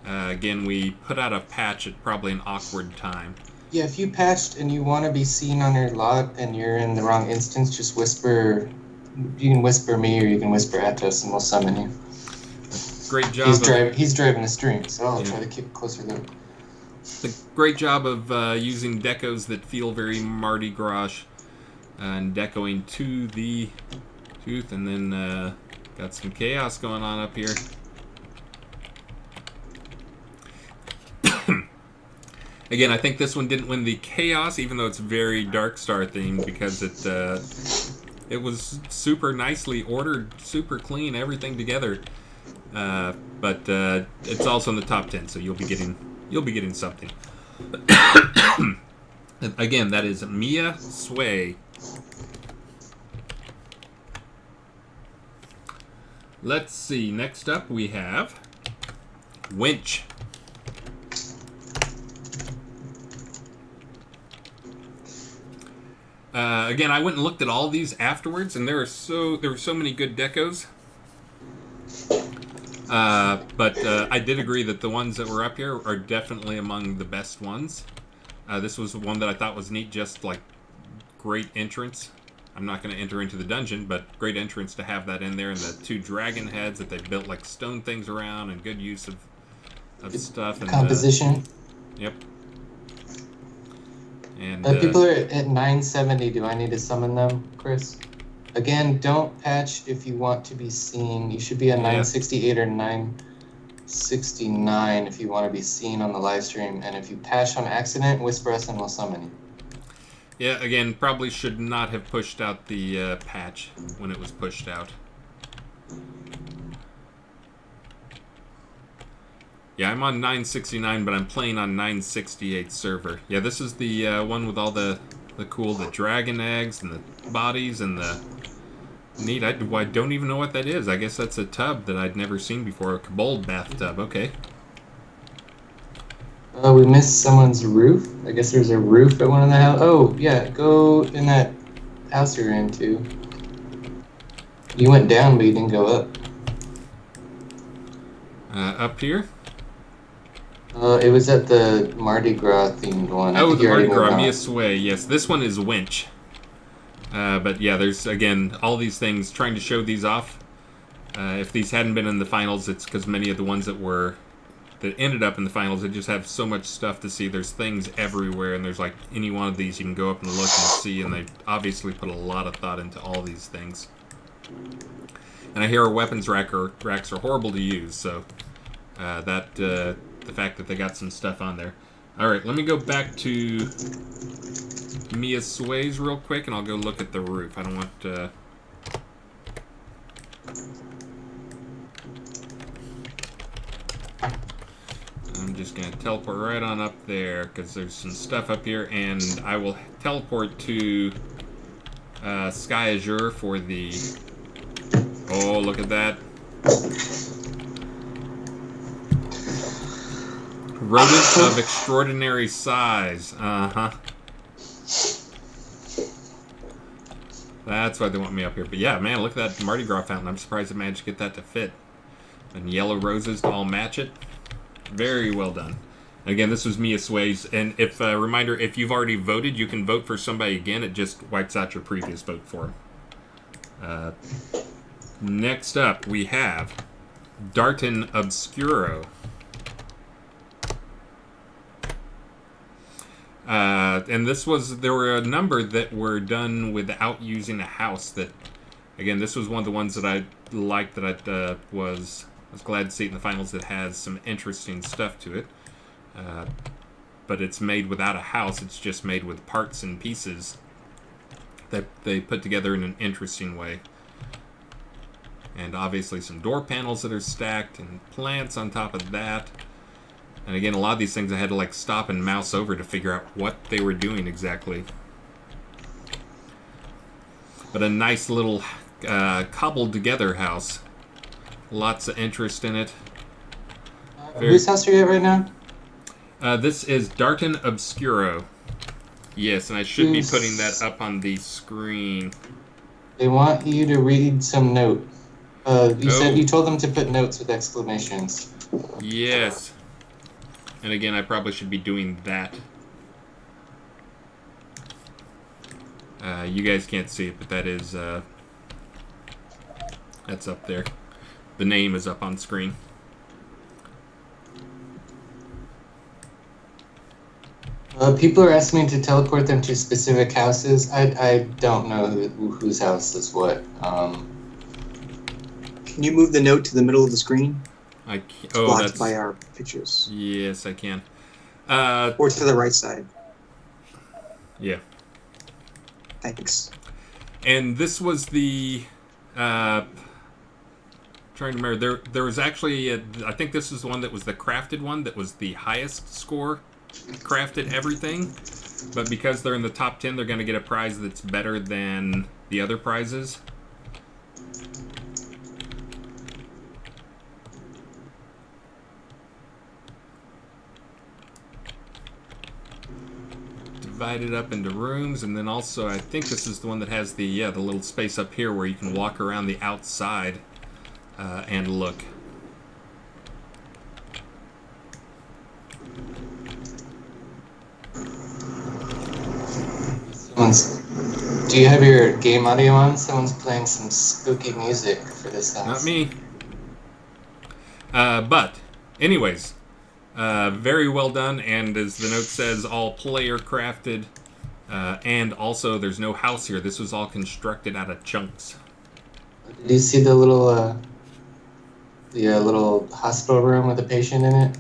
Again, we put out a patch at probably an awkward time. Yeah, if you patched and you want to be seen on your log and you're in the wrong instance, just whisper. You can whisper me or you can whisper Atos and we'll summon you. Great job. He's driving the stream, so I'll try to keep a closer look. A great job of using decos that feel very Mardi Gras and decoing to the tooth, and then got some chaos going on up here. Again, I think this one didn't win the chaos, even though it's very Dark Star themed, because it was super nicely ordered, super clean, everything together. But it's also in the top 10, so you'll be getting something. Again, that is Mia Sway. Let's see. Next up, we have Winch. Again, I went and looked at all these afterwards, and there were so many good decos. But I did agree that the ones that were up here are definitely among the best ones. This was one that I thought was neat, just like great entrance. I'm not going to enter into the dungeon, but great entrance to have that in there, and the two dragon heads that they built like stone things around, and good use of stuff. And composition. Yep. And people are at 970. Do I need to summon them, Chris? Again, don't patch if you want to be seen. You should be at 968 or 969 if you want to be seen on the live stream. And if you patch on accident, whisper us and we'll summon you. Yeah, again, probably should not have pushed out the patch when it was pushed out. Yeah, I'm on 969, but I'm playing on 968 server. Yeah, this is the one with all the dragon eggs and the bodies and the neat. I don't even know what that is. I guess that's a tub that I'd never seen before. A kobold bathtub. Okay. We missed someone's roof. I guess there's a roof at one of the houses. Oh, yeah, go in that house you're in, too. You went down, but you didn't go up. Up here? It was at the Mardi Gras themed one. I Oh, think the you already Mardi Gras, moved Mia on. Sway. Yes, this one is Winch. But yeah, there's, again, all these things, trying to show these off. If these hadn't been in the finals, it's because many of the ones that ended up in the finals, they just have so much stuff to see. There's things everywhere, and there's like any one of these you can go up and look and see, and they obviously put a lot of thought into all these things. And I hear our weapons racks are horrible to use, so the fact that they got some stuff on there. All right, let me go back to Mia Sway's real quick, and I'll go look at the roof. I don't want... I'm just going to teleport right on up there, because there's some stuff up here, and I will teleport to Sky Azure for the... Oh, look at that. Rodent of extraordinary size. Uh-huh. That's why they want me up here. But yeah, man, look at that Mardi Gras fountain. I'm surprised I managed to get that to fit. And yellow roses to all match it. Very well done. Again, this was Mia Sway's. And if reminder, if you've already voted, you can vote for somebody again. It just wipes out your previous vote for him. Next up, we have Darton Obscuro. And there were a number that were done without using a house. That, again, this was one of the ones that I liked, that I was glad to see it in the finals. That has some interesting stuff to it. But it's made without a house. It's just made with parts and pieces that they put together in an interesting way. And obviously some door panels that are stacked and plants on top of that. And again, a lot of these things I had to like stop and mouse over to figure out what they were doing exactly. But a nice little cobbled together house. Lots of interest in it. Whose house are you at right now? This is Darton Obscuro. Yes, and I should be putting that up on the screen. They want you to read some note. You told them to put notes with exclamations. Yes. And again, I probably should be doing that. You guys can't see it, but that is that's up there. The name is up on screen. People are asking me to teleport them to specific houses. I don't know whose house is what. Can you move the note to the middle of the screen? Blocked that's by our pictures. Yes, I can. Or to the right side. Yeah. Thanks. And this was the... trying to remember. There was actually... I think this was the one that was the crafted one that was the highest score. Crafted everything. But because they're in the top 10, they're going to get a prize that's better than the other prizes. Divided up into rooms, and then also I think this is the one that has the little space up here where you can walk around the outside and look. Do you have your game audio on? Someone's playing some spooky music for this house. Not me. But anyways, very well done, and as the note says, all player crafted, and also there's no house here. This was all constructed out of chunks. Did you see the little hospital room with a patient in it?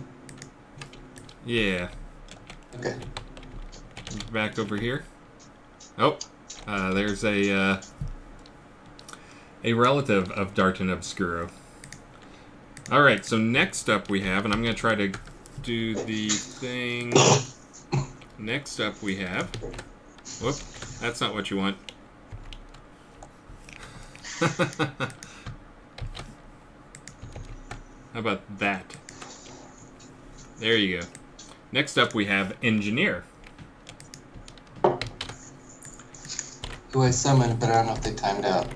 Yeah. Okay. Back over here. Oh, there's a relative of Darton Obscuro. All right, so next up we have, and I'm going to try to do the thing. Next up we have, whoop, that's not what you want. How about that? There you go. Next up we have Engineer. Who I summoned, but I don't know if they timed out.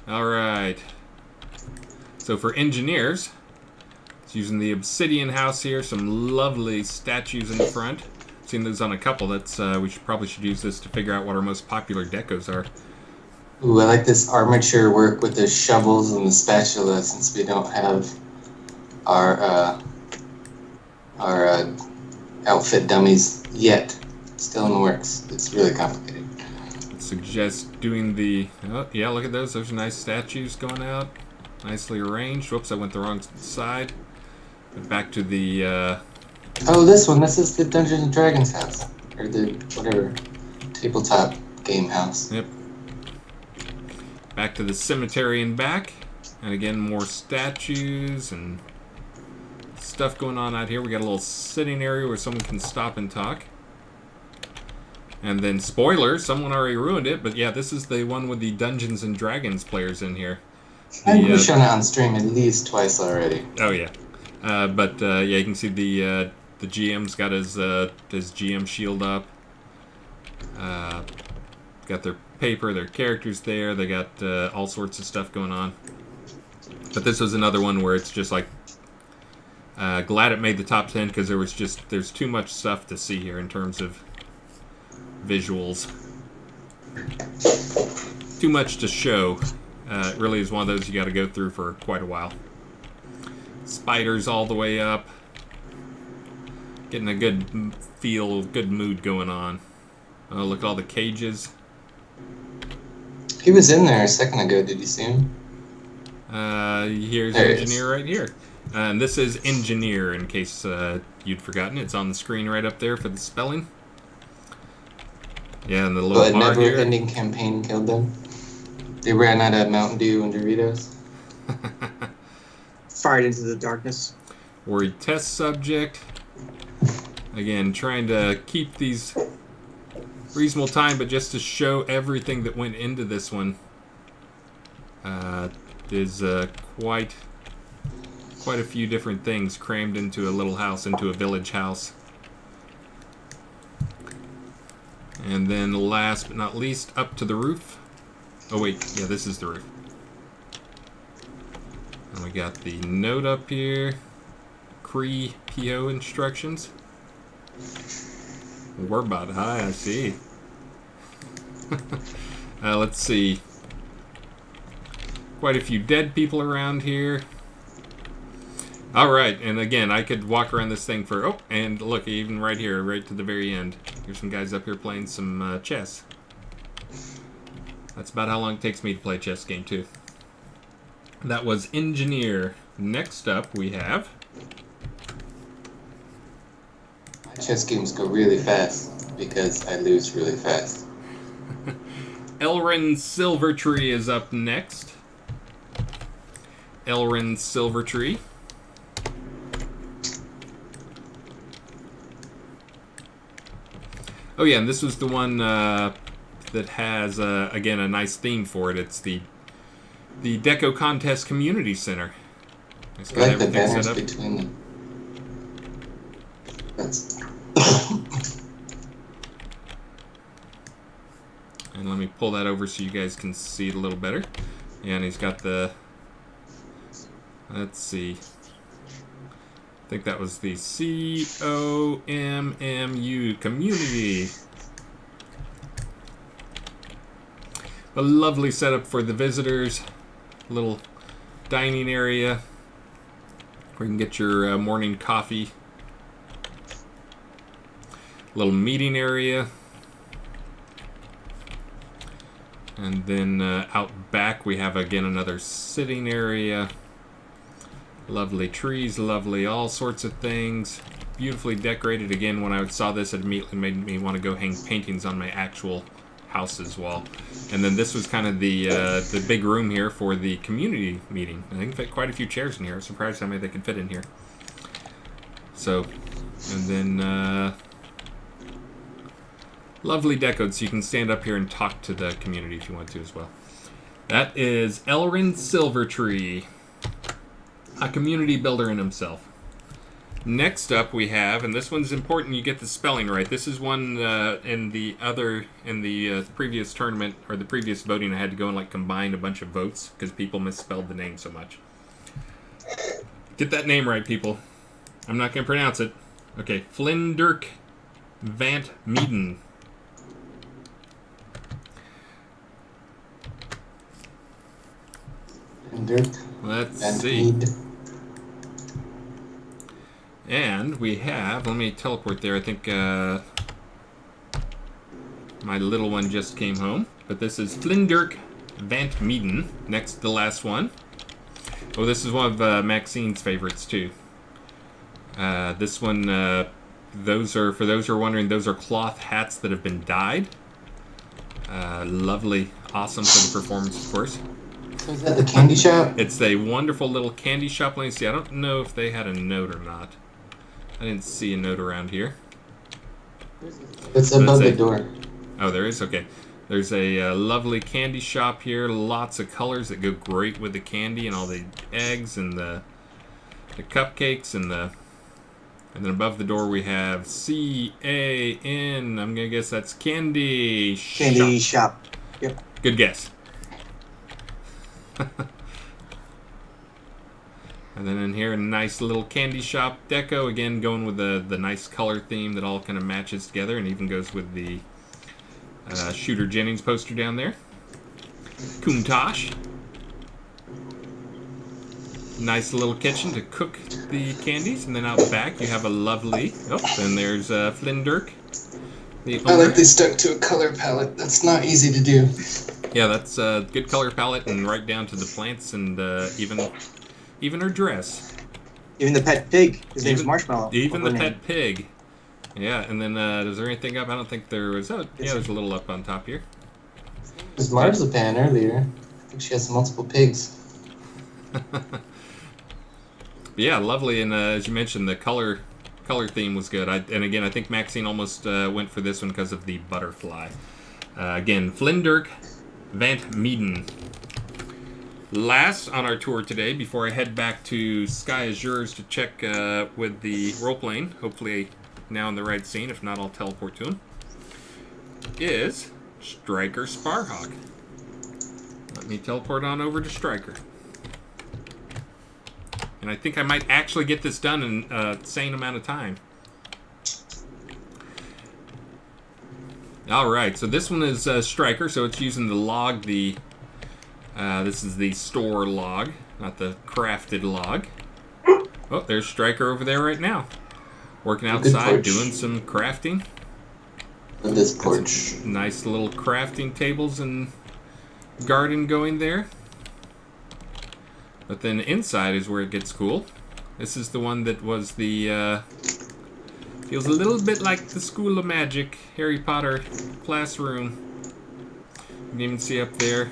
All right. So for engineers, it's using the obsidian house here. Some lovely statues in the front. Seen those on a couple. That's we probably should use this to figure out what our most popular decos are. Ooh, I like this armature work with the shovels and the spatula, since we don't have our outfit dummies yet. Still in the works. It's really complicated. I suggest doing the... Oh, yeah, look at those. Those are nice statues going out. Nicely arranged. Whoops, I went the wrong side. But back to the... Oh, this one. This is the Dungeons and Dragons house. Or the, whatever, tabletop game house. Yep. Back to the cemetery and back. And again, more statues and stuff going on out here. We got a little sitting area where someone can stop and talk. And then, spoiler, someone already ruined it, but yeah, this is the one with the Dungeons and Dragons players in here. We've shown it on stream at least twice already. Oh, yeah. Yeah, you can see the GM's got his GM shield up. Got their paper, their characters there. They got all sorts of stuff going on. But this was another one where it's just like, glad it made the top 10 because there's too much stuff to see here in terms of visuals. Too much to show. It really is one of those you got to go through for quite a while. Spiders all the way up. Getting a good feel, good mood going on. Oh, look at all the cages. He was in there a second ago. Did you see him? Here's There he engineer right here. And this is engineer, in case you'd forgotten. It's on the screen right up there for the spelling. Yeah, and the little But a bar here. never-ending campaign killed them. They ran out of Mountain Dew and Doritos. Fired into the darkness. Worried test subject. Again, trying to keep these reasonable time, but just to show everything that went into this one. There's quite a few different things crammed into a little house, into a village house. And then last but not least, up to the roof. Oh wait, yeah, this is the roof. And we got the note up here. Cree PO instructions. We're about high, I see. Let's see. Quite a few dead people around here. Alright, and again, I could walk around this thing for... Oh, and look, even right here, right to the very end. Here's some guys up here playing some chess. That's about how long it takes me to play a chess game, too. That was Engineer. Next up, we have... My chess games go really fast because I lose really fast. Elrin Silvertree is up next. Elrin Silvertree. Oh yeah, and this was the one that has, again, a nice theme for it. It's the Deco Contest Community Center. It's I got like the everything banners set up. between them. That's... And let me pull that over so you guys can see it a little better. Yeah, and he's got the... Let's see. I think that was the COMMU community. A lovely setup for the visitors. A little dining area where you can get your morning coffee. A little meeting area. And then out back we have again another sitting area. Lovely trees, lovely all sorts of things. Beautifully decorated. Again, when I saw this, it immediately made me want to go hang paintings on my actual house's wall. And then this was kind of the big room here for the community meeting. I think fit quite a few chairs in here. I'm surprised how many they can fit in here. So, and then lovely decoed, so you can stand up here and talk to the community if you want to as well. That is Elrin Silvertree, a community builder in himself. Next up we have, and this one's important you get the spelling right. This is one in the previous tournament, or the previous voting, I had to go and like combine a bunch of votes because people misspelled the name so much. Get that name right, people. I'm not going to pronounce it. Okay, Flinderk Vant Meeden. Let's see. And we have, let me teleport there. I think my little one just came home. But this is Flinderk Vant Meeden, next to the last one. Oh, this is one of Maxine's favorites, too. This one, those are, for those who are wondering, those are cloth hats that have been dyed. Lovely, awesome for the performance, of course. So is that the candy shop? It's a wonderful little candy shop. Let me see. I don't know if they had a note or not. I didn't see a note around here. It's above the door. Oh, there is? Okay. There's a lovely candy shop here. Lots of colors that go great with the candy and all the eggs and the cupcakes and then above the door we have C-A-N. I'm gonna guess that's candy shop. Candy shop. Yep. Good guess. And then in here, a nice little candy shop deco. Again, going with the nice color theme that all kind of matches together and even goes with the Shooter Jennings poster down there. Countach. Nice little kitchen to cook the candies. And then out back, you have a lovely... Oh, then there's Flinderk. I like they stuck to a color palette. That's not easy to do. Yeah, that's a good color palette and right down to the plants and even her dress. Even the pet pig. His name's Marshmallow. Even the pet pig. Yeah, and then is there anything up? I don't think there was. Oh, yeah, there's a little up on top here. There's marzipan earlier. I think she has multiple pigs. Yeah, lovely. And as you mentioned, the color theme was good. And again, I think Maxine almost went for this one because of the butterfly. Again, Flinderk Vant Meeden. Last on our tour today, before I head back to Sky Azures to check with the role-playing, hopefully now in the right scene, if not I'll teleport to him, is Striker Sparhawk. Let me teleport on over to Striker. And I think I might actually get this done in a sane amount of time. Alright, so this one is Striker, so it's using the log, this is the store log, not the crafted log. Oh, there's Striker over there right now. Working outside, doing some crafting. And this porch. Nice little crafting tables and garden going there. But then inside is where it gets cool. This is the one that was the, feels a little bit like the School of Magic, Harry Potter classroom. You can even see up there.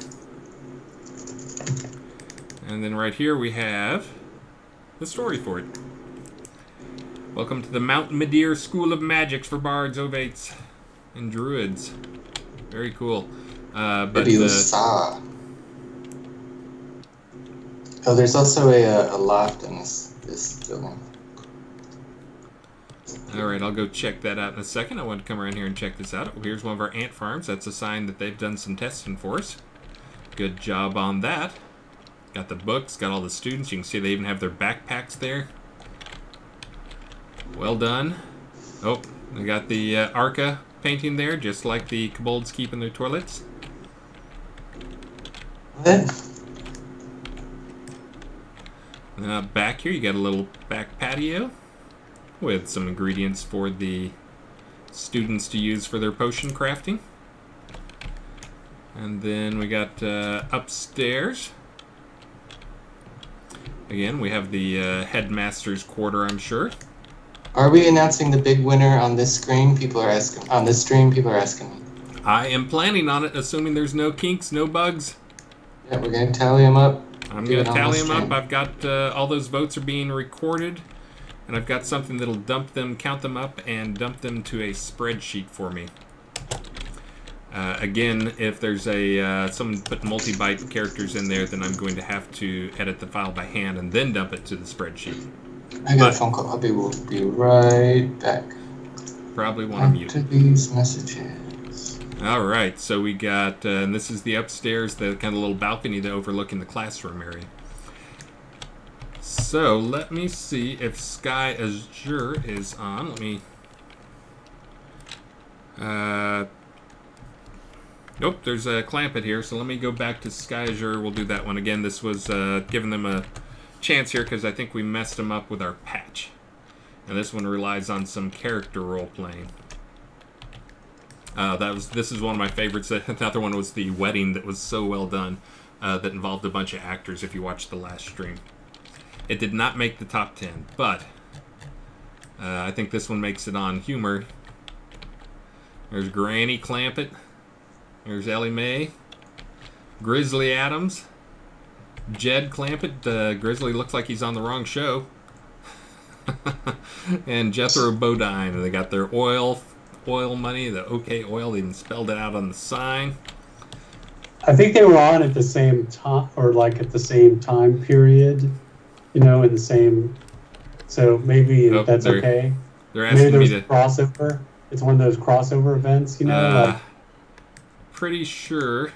And then right here we have the story for it. Welcome to the Mount Medir School of Magics for Bards, Ovates, and Druids. Very cool. Oh, there's also a loft in this building. Alright, I'll go check that out in a second. I want to come around here and check this out. Here's one of our ant farms. That's a sign that they've done some testing for us. Good job on that. Got the books, got all the students. You can see they even have their backpacks there. Well done. Oh, they got the Arca painting there, just like the kobolds keep in their toilets. What? And then out back here, you got a little back patio with some ingredients for the students to use for their potion crafting. And then we got upstairs. Again, we have the headmaster's quarter, I'm sure. Are we announcing the big winner on this screen? People are asking. On this stream, people are asking me. I am planning on it, assuming there's no kinks, no bugs. Yeah, we're going to tally them up. I'm going to tally them up. I've got all those votes are being recorded. And I've got something that'll dump them, count them up, and dump them to a spreadsheet for me. Again, if there's someone put multi-byte characters in there, then I'm going to have to edit the file by hand and then dump it to the spreadsheet. I got a phone call. I'll be right back. Probably want to mute. To these messages. All right, so we got, and this is the upstairs, the kind of little balcony that overlooking the classroom area. So let me see if Sky Azure is on. Let me. Nope, there's a Clampett here, so let me go back to Sky Azure. We'll do that one again. This was giving them a chance here because I think we messed them up with our patch. And this one relies on some character role playing. This is one of my favorites. Another one was the wedding that was so well done that involved a bunch of actors. If you watched the last stream, it did not make the top 10, but I think this one makes it on humor. There's Granny Clampett. There's Ellie Mae. Grizzly Adams. Jed Clampett. Grizzly looks like he's on the wrong show. And Jethro Bodine. They got their oil money, the OK Oil. They even spelled it out on the sign. I think they were on at the same time, or like at the same time period, in the same. So maybe that's okay. They're asking maybe me there's a crossover. It's one of those crossover events, pretty sure.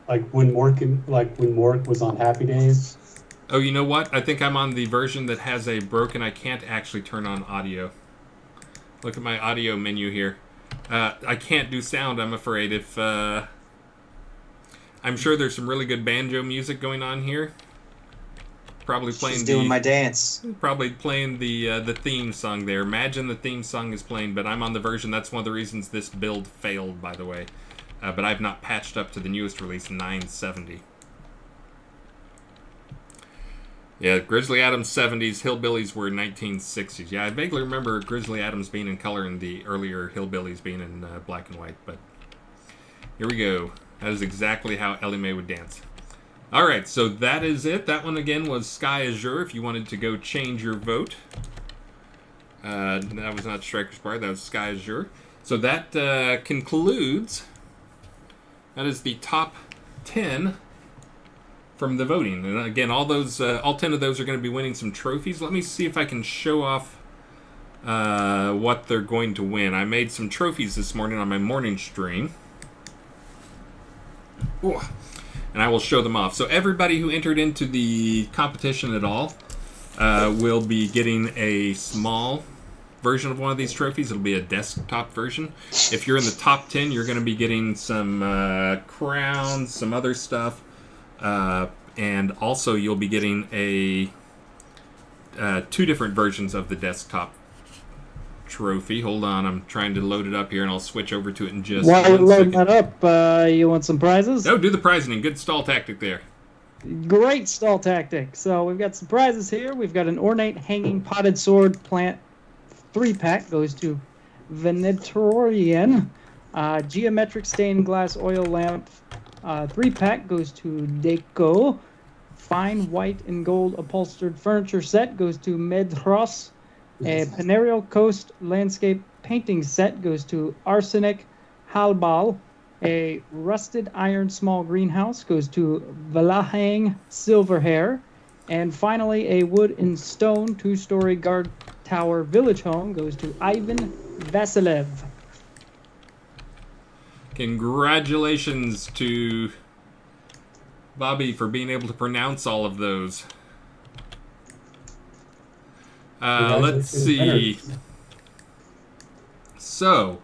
Like when Mork was on Happy Days. Oh, you know what? I think I'm on the version that has a broken. I can't actually turn on audio. Look at my audio menu here. I can't do sound, I'm afraid. If I'm sure there's some really good banjo music going on here. Probably playing. She's doing my dance. Probably playing the theme song there. Imagine the theme song is playing, but I'm on the version. That's one of the reasons this build failed, by the way. But I've not patched up to the newest release, 970. Yeah, Grizzly Adams 70s, Hillbillies were 1960s. Yeah, I vaguely remember Grizzly Adams being in color and the earlier Hillbillies being in black and white. But here we go. That is exactly how Ellie Mae would dance. All right, so that is it. That one again was Sky Azure. If you wanted to go change your vote, that was not Striker's Bar. That was Sky Azure. So that concludes. That is the top 10 from the voting. And again, all 10 of those are going to be winning some trophies. Let me see if I can show off what they're going to win. I made some trophies this morning on my morning stream. Ooh. And I will show them off. So everybody who entered into the competition at all will be getting a small version of one of these trophies. It'll be a desktop version. If you're in the top 10, you're going to be getting some crowns, some other stuff. And also you'll be getting a 2 different versions of the desktop trophy. Hold on, I'm trying to load it up here, and I'll switch over to it in just While you're one loading second. that up, you want some prizes? No, do the prizing. Good stall tactic there. Great stall tactic. So we've got some prizes here. We've got an ornate hanging potted sword plant 3-pack goes to Venetorian. Geometric stained glass oil lamp 3-pack goes to Deco. Fine white and gold upholstered furniture set goes to Medros. A Panerio Coast landscape painting set goes to Arsenic Halbal. A rusted iron small greenhouse goes to Valahang Silverhair. And finally, a wood and stone 2-story guard tower village home goes to Ivan Vasilev. Congratulations to Bobby for being able to pronounce all of those. Let's see. So,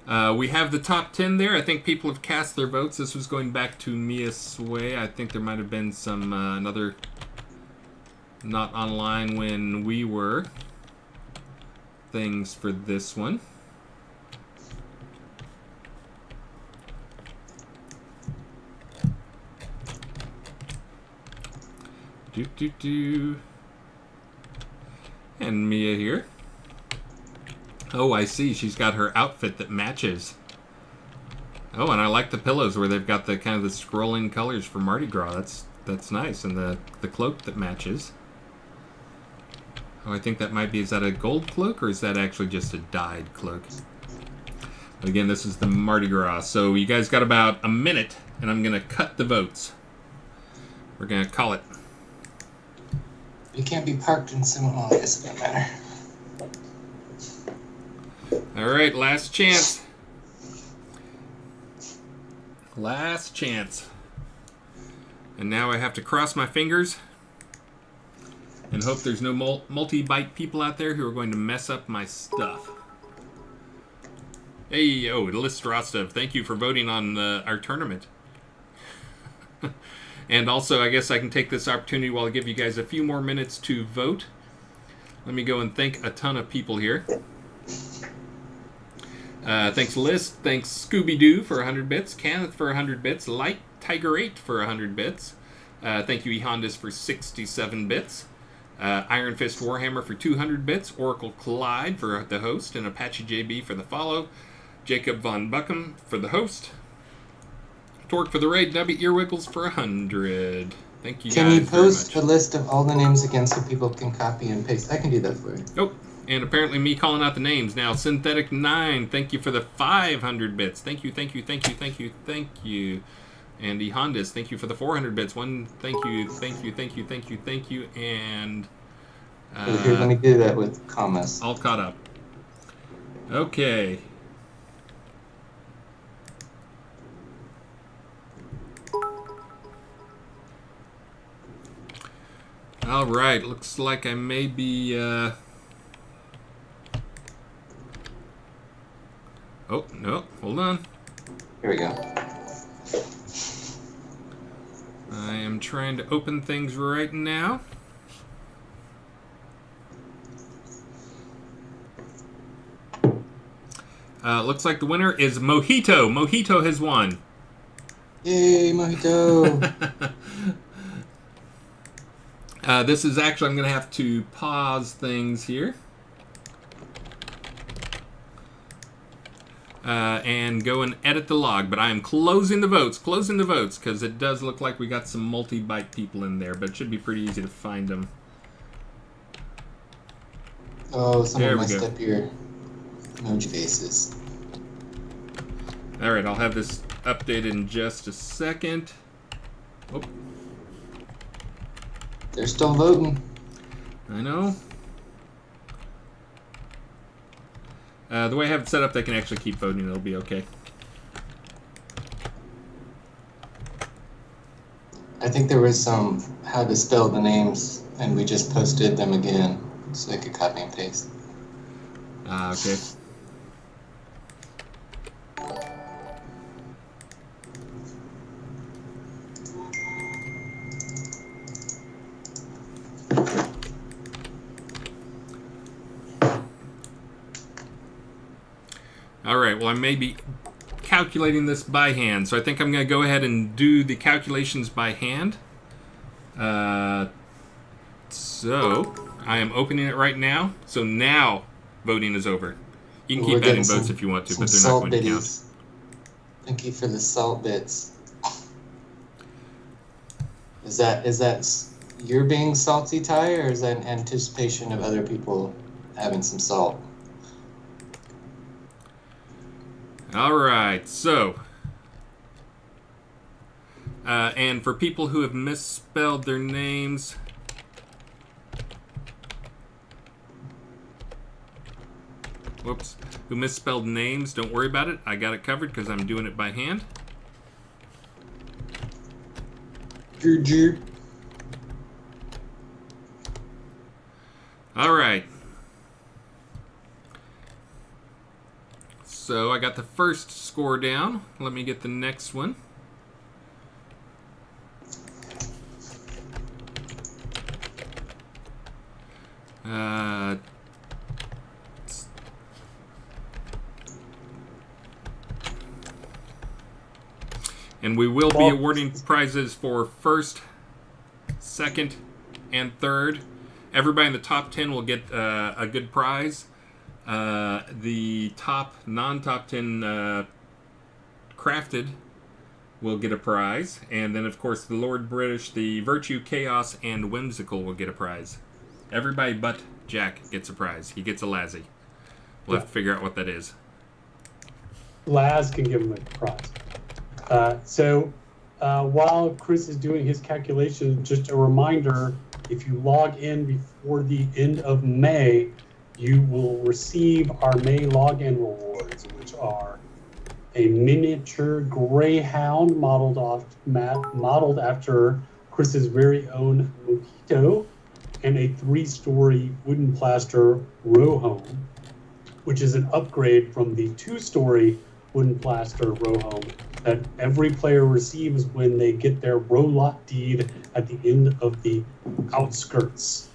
we have the top 10 there. I think people have cast their votes. This was going back to Mia Sway. I think there might have been some another not online when we were things for this one. And Mia here. Oh, I see. She's got her outfit that matches. Oh, and I like the pillows where they've got the kind of the scrolling colors for Mardi Gras. That's nice. And the cloak that matches. Oh, I think that might be, is that a gold cloak or is that actually just a dyed cloak? But again, this is the Mardi Gras. So you guys got about a minute and I'm going to cut the votes. We're going to call it. You can't be parked in Seminole. I guess it doesn't matter. All right, last chance. Last chance. And now I have to cross my fingers And hope there's no multi-byte people out there who are going to mess up my stuff. Hey, List Rostov, thank you for voting on our tournament. And also, I guess I can take this opportunity while I give you guys a few more minutes to vote. Let me go and thank a ton of people here. Thanks List, thanks Scooby-Doo for 100 bits, Kenneth for 100 bits, Light Tiger 8 for 100 bits. Thank you eHondas for 67 bits. Iron Fist Warhammer for 200 bits, Oracle Clyde for the host, and Apache JB for the follow. Jacob Von Buckham for the host. Torque for the raid, Nubby Earwiggles for 100. Thank you guys Can you very post much. a list of all the names again so people can copy and paste? I can do that for you. Oh, and apparently me calling out the names now. Synthetic 9, thank you for the 500 bits. Thank you. And eHondas, thank you for the 400 bits. Thank you. And Here, let me do that with commas. all caught up. Okay. All right, looks like I may be. Oh no, hold on. Here we go. I am trying to open things right now. Looks like the winner is Mojito. Mojito has won. Yay, Mojito! This is actually, I'm going to have to pause things here. And go and edit the log. But I am closing the votes, because it does look like we got some multi-byte people in there, but it should be pretty easy to find them. Oh, someone There we messed go. up your emoji faces. All right, I'll have this updated in just a second. Oh, They're still voting. I know. The way I have it set up, they can actually keep voting. It'll be okay. I think there was some how to spell the names, and we just posted them again so they could copy and paste. Okay. All right, well, I may be calculating this by hand, so I think I'm going to go ahead and do the calculations by hand. So I am opening it right now. So now voting is over. You can We're keep getting adding votes some- if you want to, Some but they're not salt going to count. bitties. Thank you for the salt bits. Is that you're being salty, Ty, or is that in anticipation of other people having some salt? All right, so, and for people who have misspelled their names, who misspelled names, don't worry about it. I got it covered because I'm doing it by hand. All right. So I got the first score down. Let me get the next one. And we will be awarding prizes for first, second, and third. Everybody in the top 10 will get a good prize. The non-top 10 crafted will get a prize. And then, of course, the Lord British, the Virtue, Chaos, and Whimsical will get a prize. Everybody but Jack gets a prize. He gets a Lassie. We'll have to figure out what that is. Laz can give him a prize. So while Chris is doing his calculation, just a reminder, if you log in before the end of May, you will receive our May login rewards, which are a miniature Greyhound modeled after Chris's very own Mojito, and a 3-story wooden plaster row home, which is an upgrade from the 2-story wooden plaster row home that every player receives when they get their row lot deed at the end of the Outskirts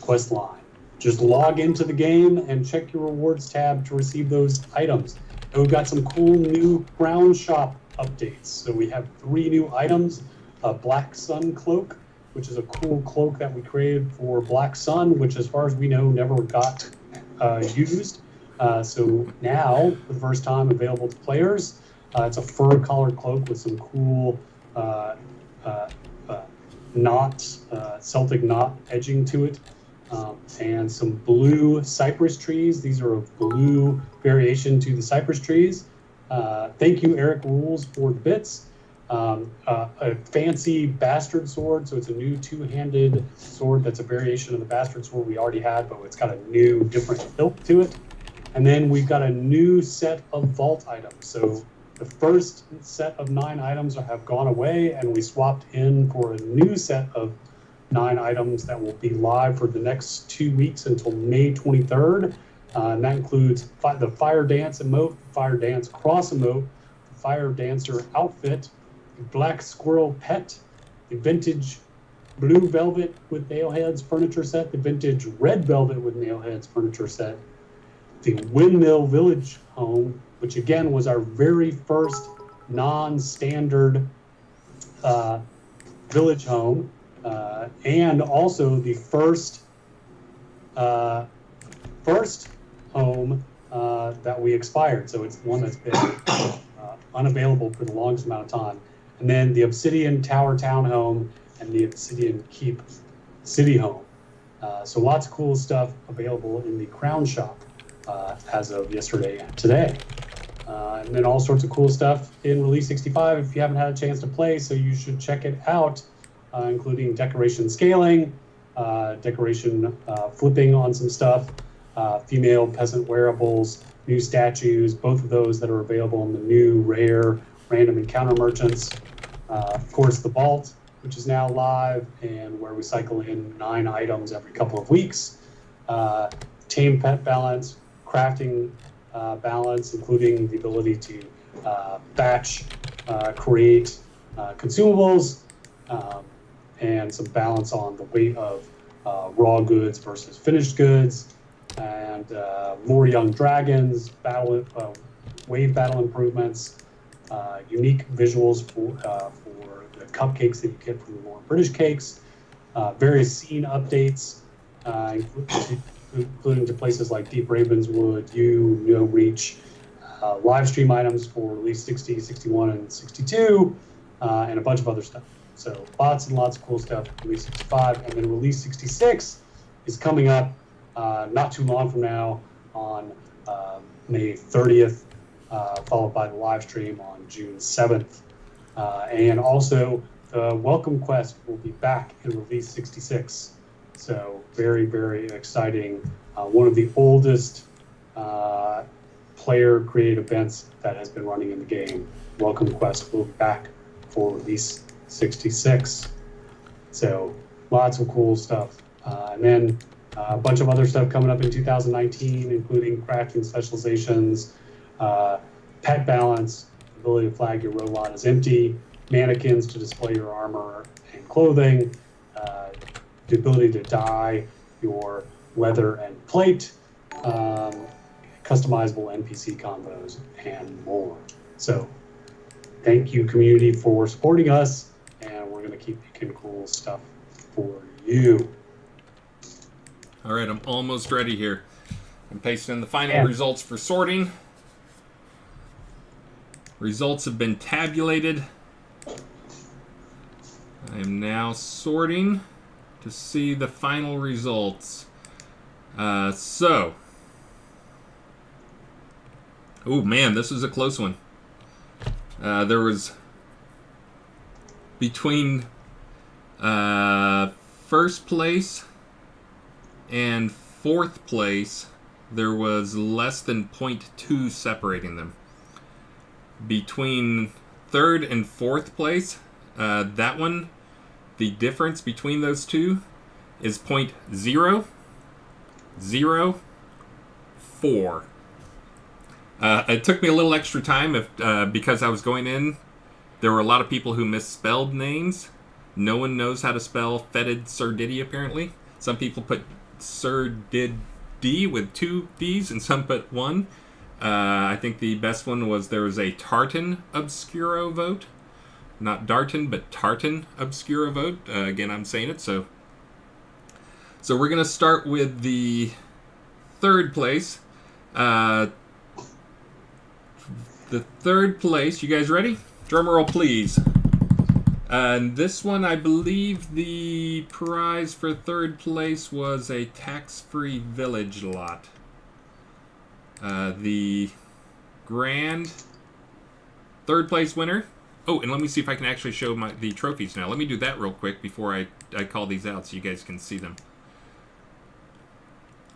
quest line. Just log into the game and check your rewards tab to receive those items. And we've got some cool new Crown Shop updates. So we have 3 new items: a Black Sun cloak, which is a cool cloak that we created for Black Sun, which, as far as we know, never got used. So now, for the first time, available to players. It's a fur-collared cloak with some cool Celtic knot edging to it, and some blue cypress trees. These are a blue variation to the cypress trees. Thank you, Eric Rules, for the bits. A fancy bastard sword, so it's a new 2-handed sword that's a variation of the bastard sword we already had, but it's got a new, different hilt to it. And then we've got a new set of vault items. So the first set of 9 items have gone away, and we swapped in for a new set of 9 items that will be live for the next 2 weeks until May 23rd. And that includes the Fire Dance emote, Fire Dance cross emote, the Fire Dancer outfit, the Black Squirrel pet, the vintage blue velvet with nailheads furniture set, the vintage red velvet with nailheads furniture set, the Windmill Village home, which again was our very first non-standard village home, and also the first home that we expired. So it's one that's been unavailable for the longest amount of time. And then the Obsidian Tower Townhome and the Obsidian Keep City Home. So lots of cool stuff available in the Crown Shop as of yesterday and today. And then all sorts of cool stuff in Release 65 if you haven't had a chance to play, so you should check it out, including decoration scaling, decoration flipping on some stuff, female peasant wearables, new statues, both of those that are available in the new rare random encounter merchants. Of course, the vault, which is now live and where we cycle in 9 items every couple of weeks. Tame pet balance, crafting balance, including the ability to batch, create consumables, and some balance on the weight of raw goods versus finished goods, and more young dragons, wave battle improvements, unique visuals for the cupcakes that you get from the more British cakes, various scene updates, including to places like Deep Ravenswood, No Reach, live stream items for Release 60, 61, and 62, and a bunch of other stuff. So lots and lots of cool stuff in Release 65. And then Release 66 is coming up not too long from now on May 30th, followed by the live stream on June 7th. And also, the Welcome Quest will be back in Release 66. So very, very exciting. One of the oldest player-created events that has been running in the game. Welcome Quest will be back for Release 66. So lots of cool stuff. And then a bunch of other stuff coming up in 2019, including crafting specializations, pet balance, ability to flag your row lot as empty, mannequins to display your armor and clothing, the ability to dye your leather and plate, customizable NPC combos, and more. So thank you, community, for supporting us, and we're going to keep making cool stuff for you. All right, I'm almost ready here. I'm pasting in the final results for sorting. Results have been tabulated. I am now sorting to see the final results. Oh man, this was a close one. There was between first place and fourth place, there was less than 0.2 separating them. Between third and fourth place, that one, the difference between those two is 0.004. It took me a little extra time because I was going in. There were a lot of people who misspelled names. No one knows how to spell fetid surdiddy, apparently. Some people put surdiddy with 2 D's and some put 1. I think the best one was there was a tartan obscuro vote. Not Darton, but tartan obscuro vote. Again, I'm saying it, so we're going to start with the 3rd place. The 3rd place, you guys ready? Drum roll, please. And this one, I believe the prize for 3rd place was a tax-free village lot. The grand 3rd place winner. Oh, and let me see if I can actually show the trophies now. Let me do that real quick before I call these out so you guys can see them.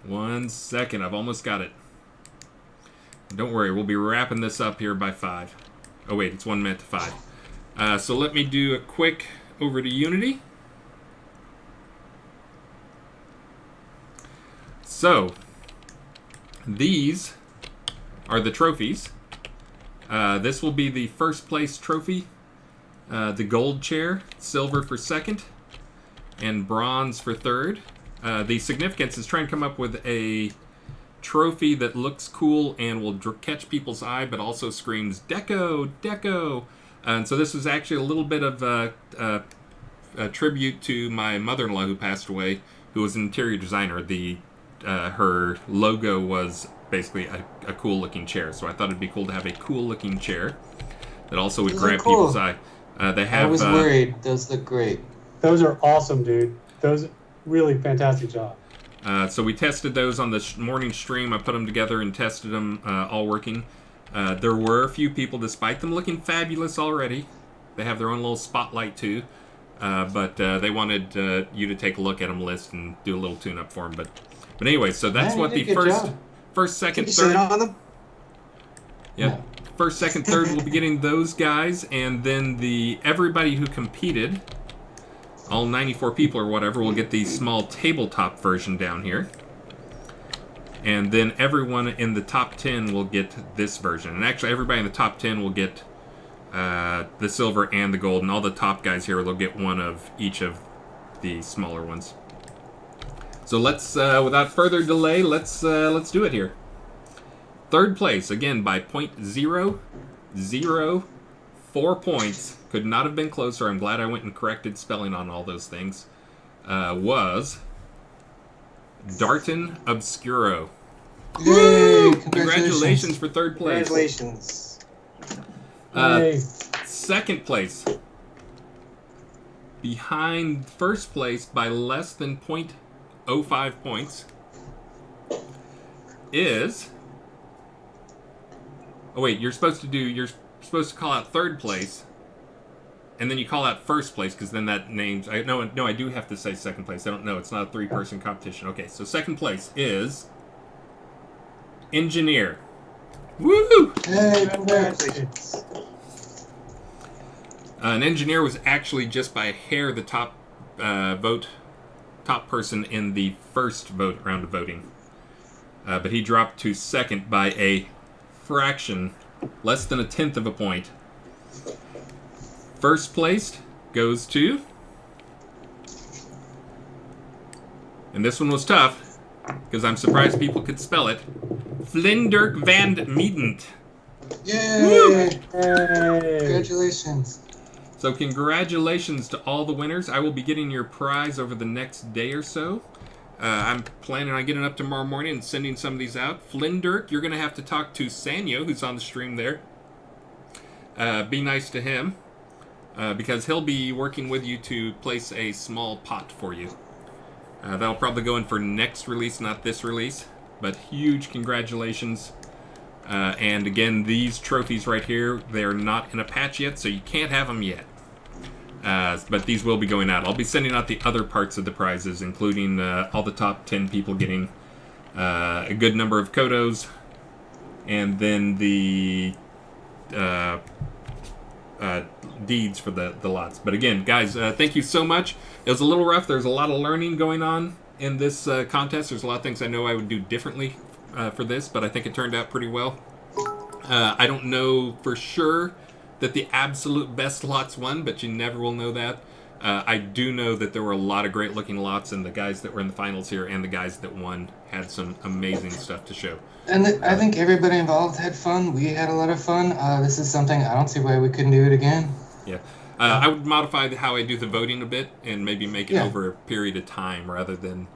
1 second, I've almost got it. Don't worry, we'll be wrapping this up here by 5. Oh wait, it's 1 minute to 5. So let me do a quick over to Unity. So, these are the trophies. This will be the 1st place trophy. The gold chair, silver for 2nd, and bronze for 3rd. The significance is trying to come up with a trophy that looks cool and will catch people's eye, but also screams Deco, Deco. And so this was actually a little bit of a tribute to my mother-in-law who passed away, who was an interior designer. Her logo was basically a cool-looking chair, so I thought it'd be cool to have a cool-looking chair that also would grab people's eye. They have. I was worried. Those look great. Those are awesome, dude. Those really fantastic job. So we tested those on the morning stream. I put them together and tested them, all working. There were a few people, despite them looking fabulous already. They have their own little spotlight too, but they wanted you to take a look at them list and do a little tune-up for them. But anyway, so that's what the first, second, third. On them? Yeah, 1st, 2nd, 3rd. We'll be getting those guys, and then everybody who competed, all 94 people or whatever, will get the small tabletop version down here. And then everyone in the top 10 will get this version. And actually, everybody in the top 10 will get the silver and the gold. And all the top guys here, they'll get one of each of the smaller ones. So let's, without further delay, let's do it here. 3rd place, again, by 0.004 points. Could not have been closer. I'm glad I went and corrected spelling on all those things. Was Darton Obscuro. Yay! Congratulations for 3rd place. Congratulations. 2nd place. Behind 1st place by less than 0.05 points is... Oh wait, you're supposed to call out 3rd place, and then you call out 1st place, because then that names... No, I do have to say 2nd place. I don't know. It's not a 3-person competition. Okay, so 2nd place is... Engineer. Woo! Hey, Congratulations. An engineer was actually just by a hair the top person in the 1st round of voting. But he dropped to 2nd by a fraction, less than 1/10 of a point. 1st place goes to, and this one was tough because I'm surprised people could spell it, Vlinderk van Miedent. Yay! Congratulations. So congratulations to all the winners. I will be getting your prize over the next day or so. I'm planning on getting up tomorrow morning and sending some of these out. Vlinderk, you're going to have to talk to Sanyo, who's on the stream there. Be nice to him, because he'll be working with you to place a small pot for you. That'll probably go in for next release, not this release. But huge congratulations. And again, these trophies right here, they're not in a patch yet, so you can't have them yet. But these will be going out. I'll be sending out the other parts of the prizes, including all the top 10 people getting a good number of Kodos, and then the deeds for the lots. But again, guys, thank you so much. It was a little rough. There's a lot of learning going on in this contest. There's a lot of things I know I would do differently for this, but I think it turned out pretty well. I don't know for sure that the absolute best lots won, but you never will know that. I do know that there were a lot of great looking lots, and the guys that were in the finals here and the guys that won had some amazing stuff to show. And I think everybody involved had fun. We had a lot of fun. This is something I don't see why we couldn't do it again. Yeah. I would modify how I do the voting a bit and maybe make it over a period of time rather than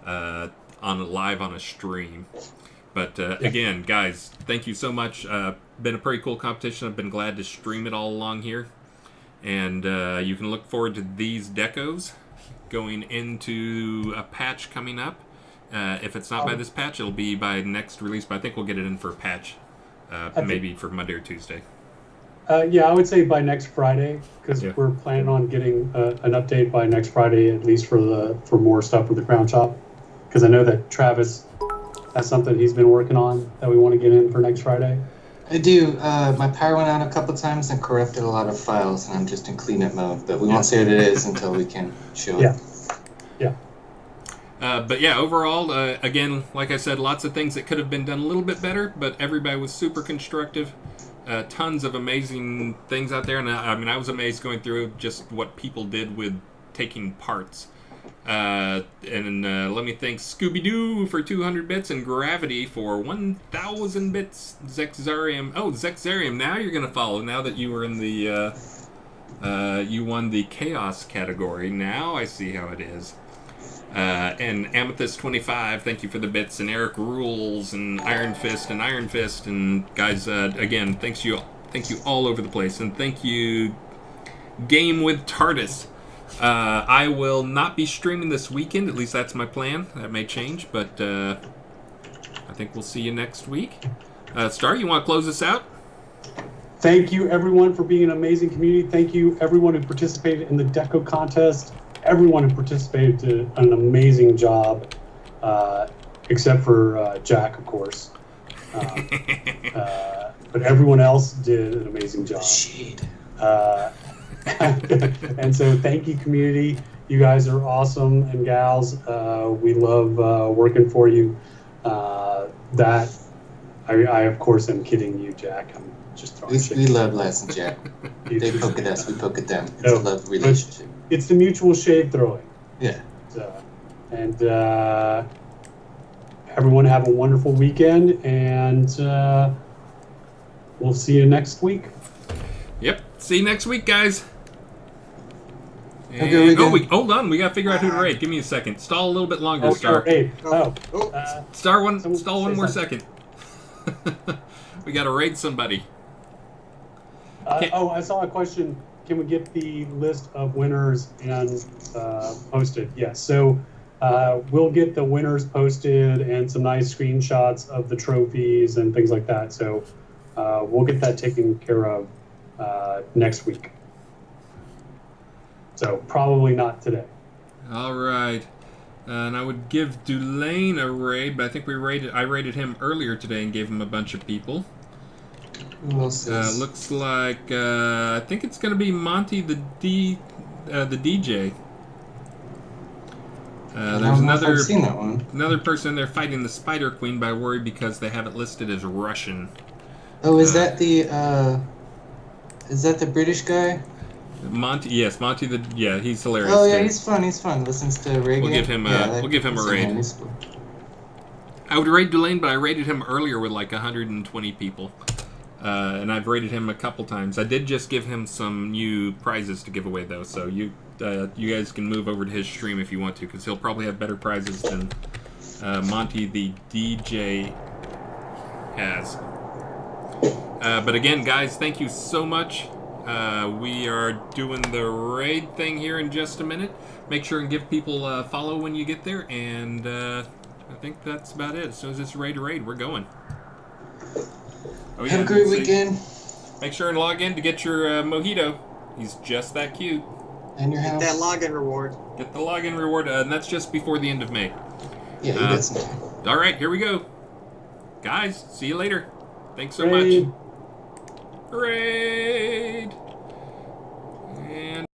live on a stream. But again, guys, thank you so much. Been a pretty cool competition. I've been glad to stream it all along here. And you can look forward to these decos going into a patch coming up. If it's not by this patch, it'll be by next release. But I think we'll get it in for a patch, maybe for Monday or Tuesday. Yeah, I would say by next Friday, because we're planning on getting an update by next Friday, at least for more stuff with the Crown Shop. Because I know that Travis has something he's been working on that we want to get in for next Friday. I do. My power went out a couple times and corrupted a lot of files, and I'm just in cleanup mode. But we won't say what it is until we can show it. Yeah. But yeah, overall, again, like I said, lots of things that could have been done a little bit better, but everybody was super constructive. Tons of amazing things out there, and I was amazed going through just what people did with taking parts. And let me thank Scooby-Doo for 200 bits and Gravity for 1,000 bits. Zexarium, now you're going to follow, now that you were in the, you won the Chaos category. Now I see how it is. And Amethyst25, thank you for the bits, and Eric Rules, and Iron Fist, and guys, again, thank you all over the place, and thank you, Game with TARDIS. I will not be streaming this weekend, at least that's my plan. That may change, but I think we'll see you next week. Star, you want to close this out? Thank you, everyone, for being an amazing community. Thank you, everyone who participated in the Deco contest. Everyone who participated did an amazing job, except for Jack, of course. But everyone else did an amazing job. And so thank you, community. You guys are awesome, and gals. We love working for you. I of course, am kidding you, Jack. I'm just throwing shit. We love Les and Jack. They poke at us, we poke at them. It's a love relationship. It's the mutual shade throwing. Yeah. And everyone have a wonderful weekend, and we'll see you next week. Yep. See you next week, guys. And, hold on. We gotta figure out who to raid. Give me a second. Stall a little bit longer, Star. Stall one more second. We gotta raid somebody. I saw a question. Can we get the list of winners and posted? Yes. So we'll get the winners posted and some nice screenshots of the trophies and things like that. So we'll get that taken care of next week. So probably not today. All right. And I would give Dulane a raid, but I think I raided him earlier today and gave him a bunch of people. Who else is? Looks like I think it's going to be Monty the DJ. There's another person in there fighting the Spider Queen, but I worry because they have it listed as Russian. Oh, is that the British guy? Monty, yes, he's hilarious. Oh yeah, too. he's fun. Listens to reggae. We'll give him a raid. I would raid Dulane, but I raided him earlier with like 120 people. And I've rated him a couple times. I did just give him some new prizes to give away, though, so you guys can move over to his stream if you want to, because he'll probably have better prizes than Monty the DJ has. But again, guys, thank you so much. We are doing the raid thing here in just a minute. Make sure and give people a follow when you get there, and I think that's about it. As soon as it's raid, we're going. Oh, yeah, have a great weekend. Make sure and log in to get your mojito. He's just that cute. And your house. Get that login reward. Get the login reward, and that's just before the end of May. Yeah, you got some time. All right, here we go. Guys, see you later. Thanks so Raid. much. Raid. And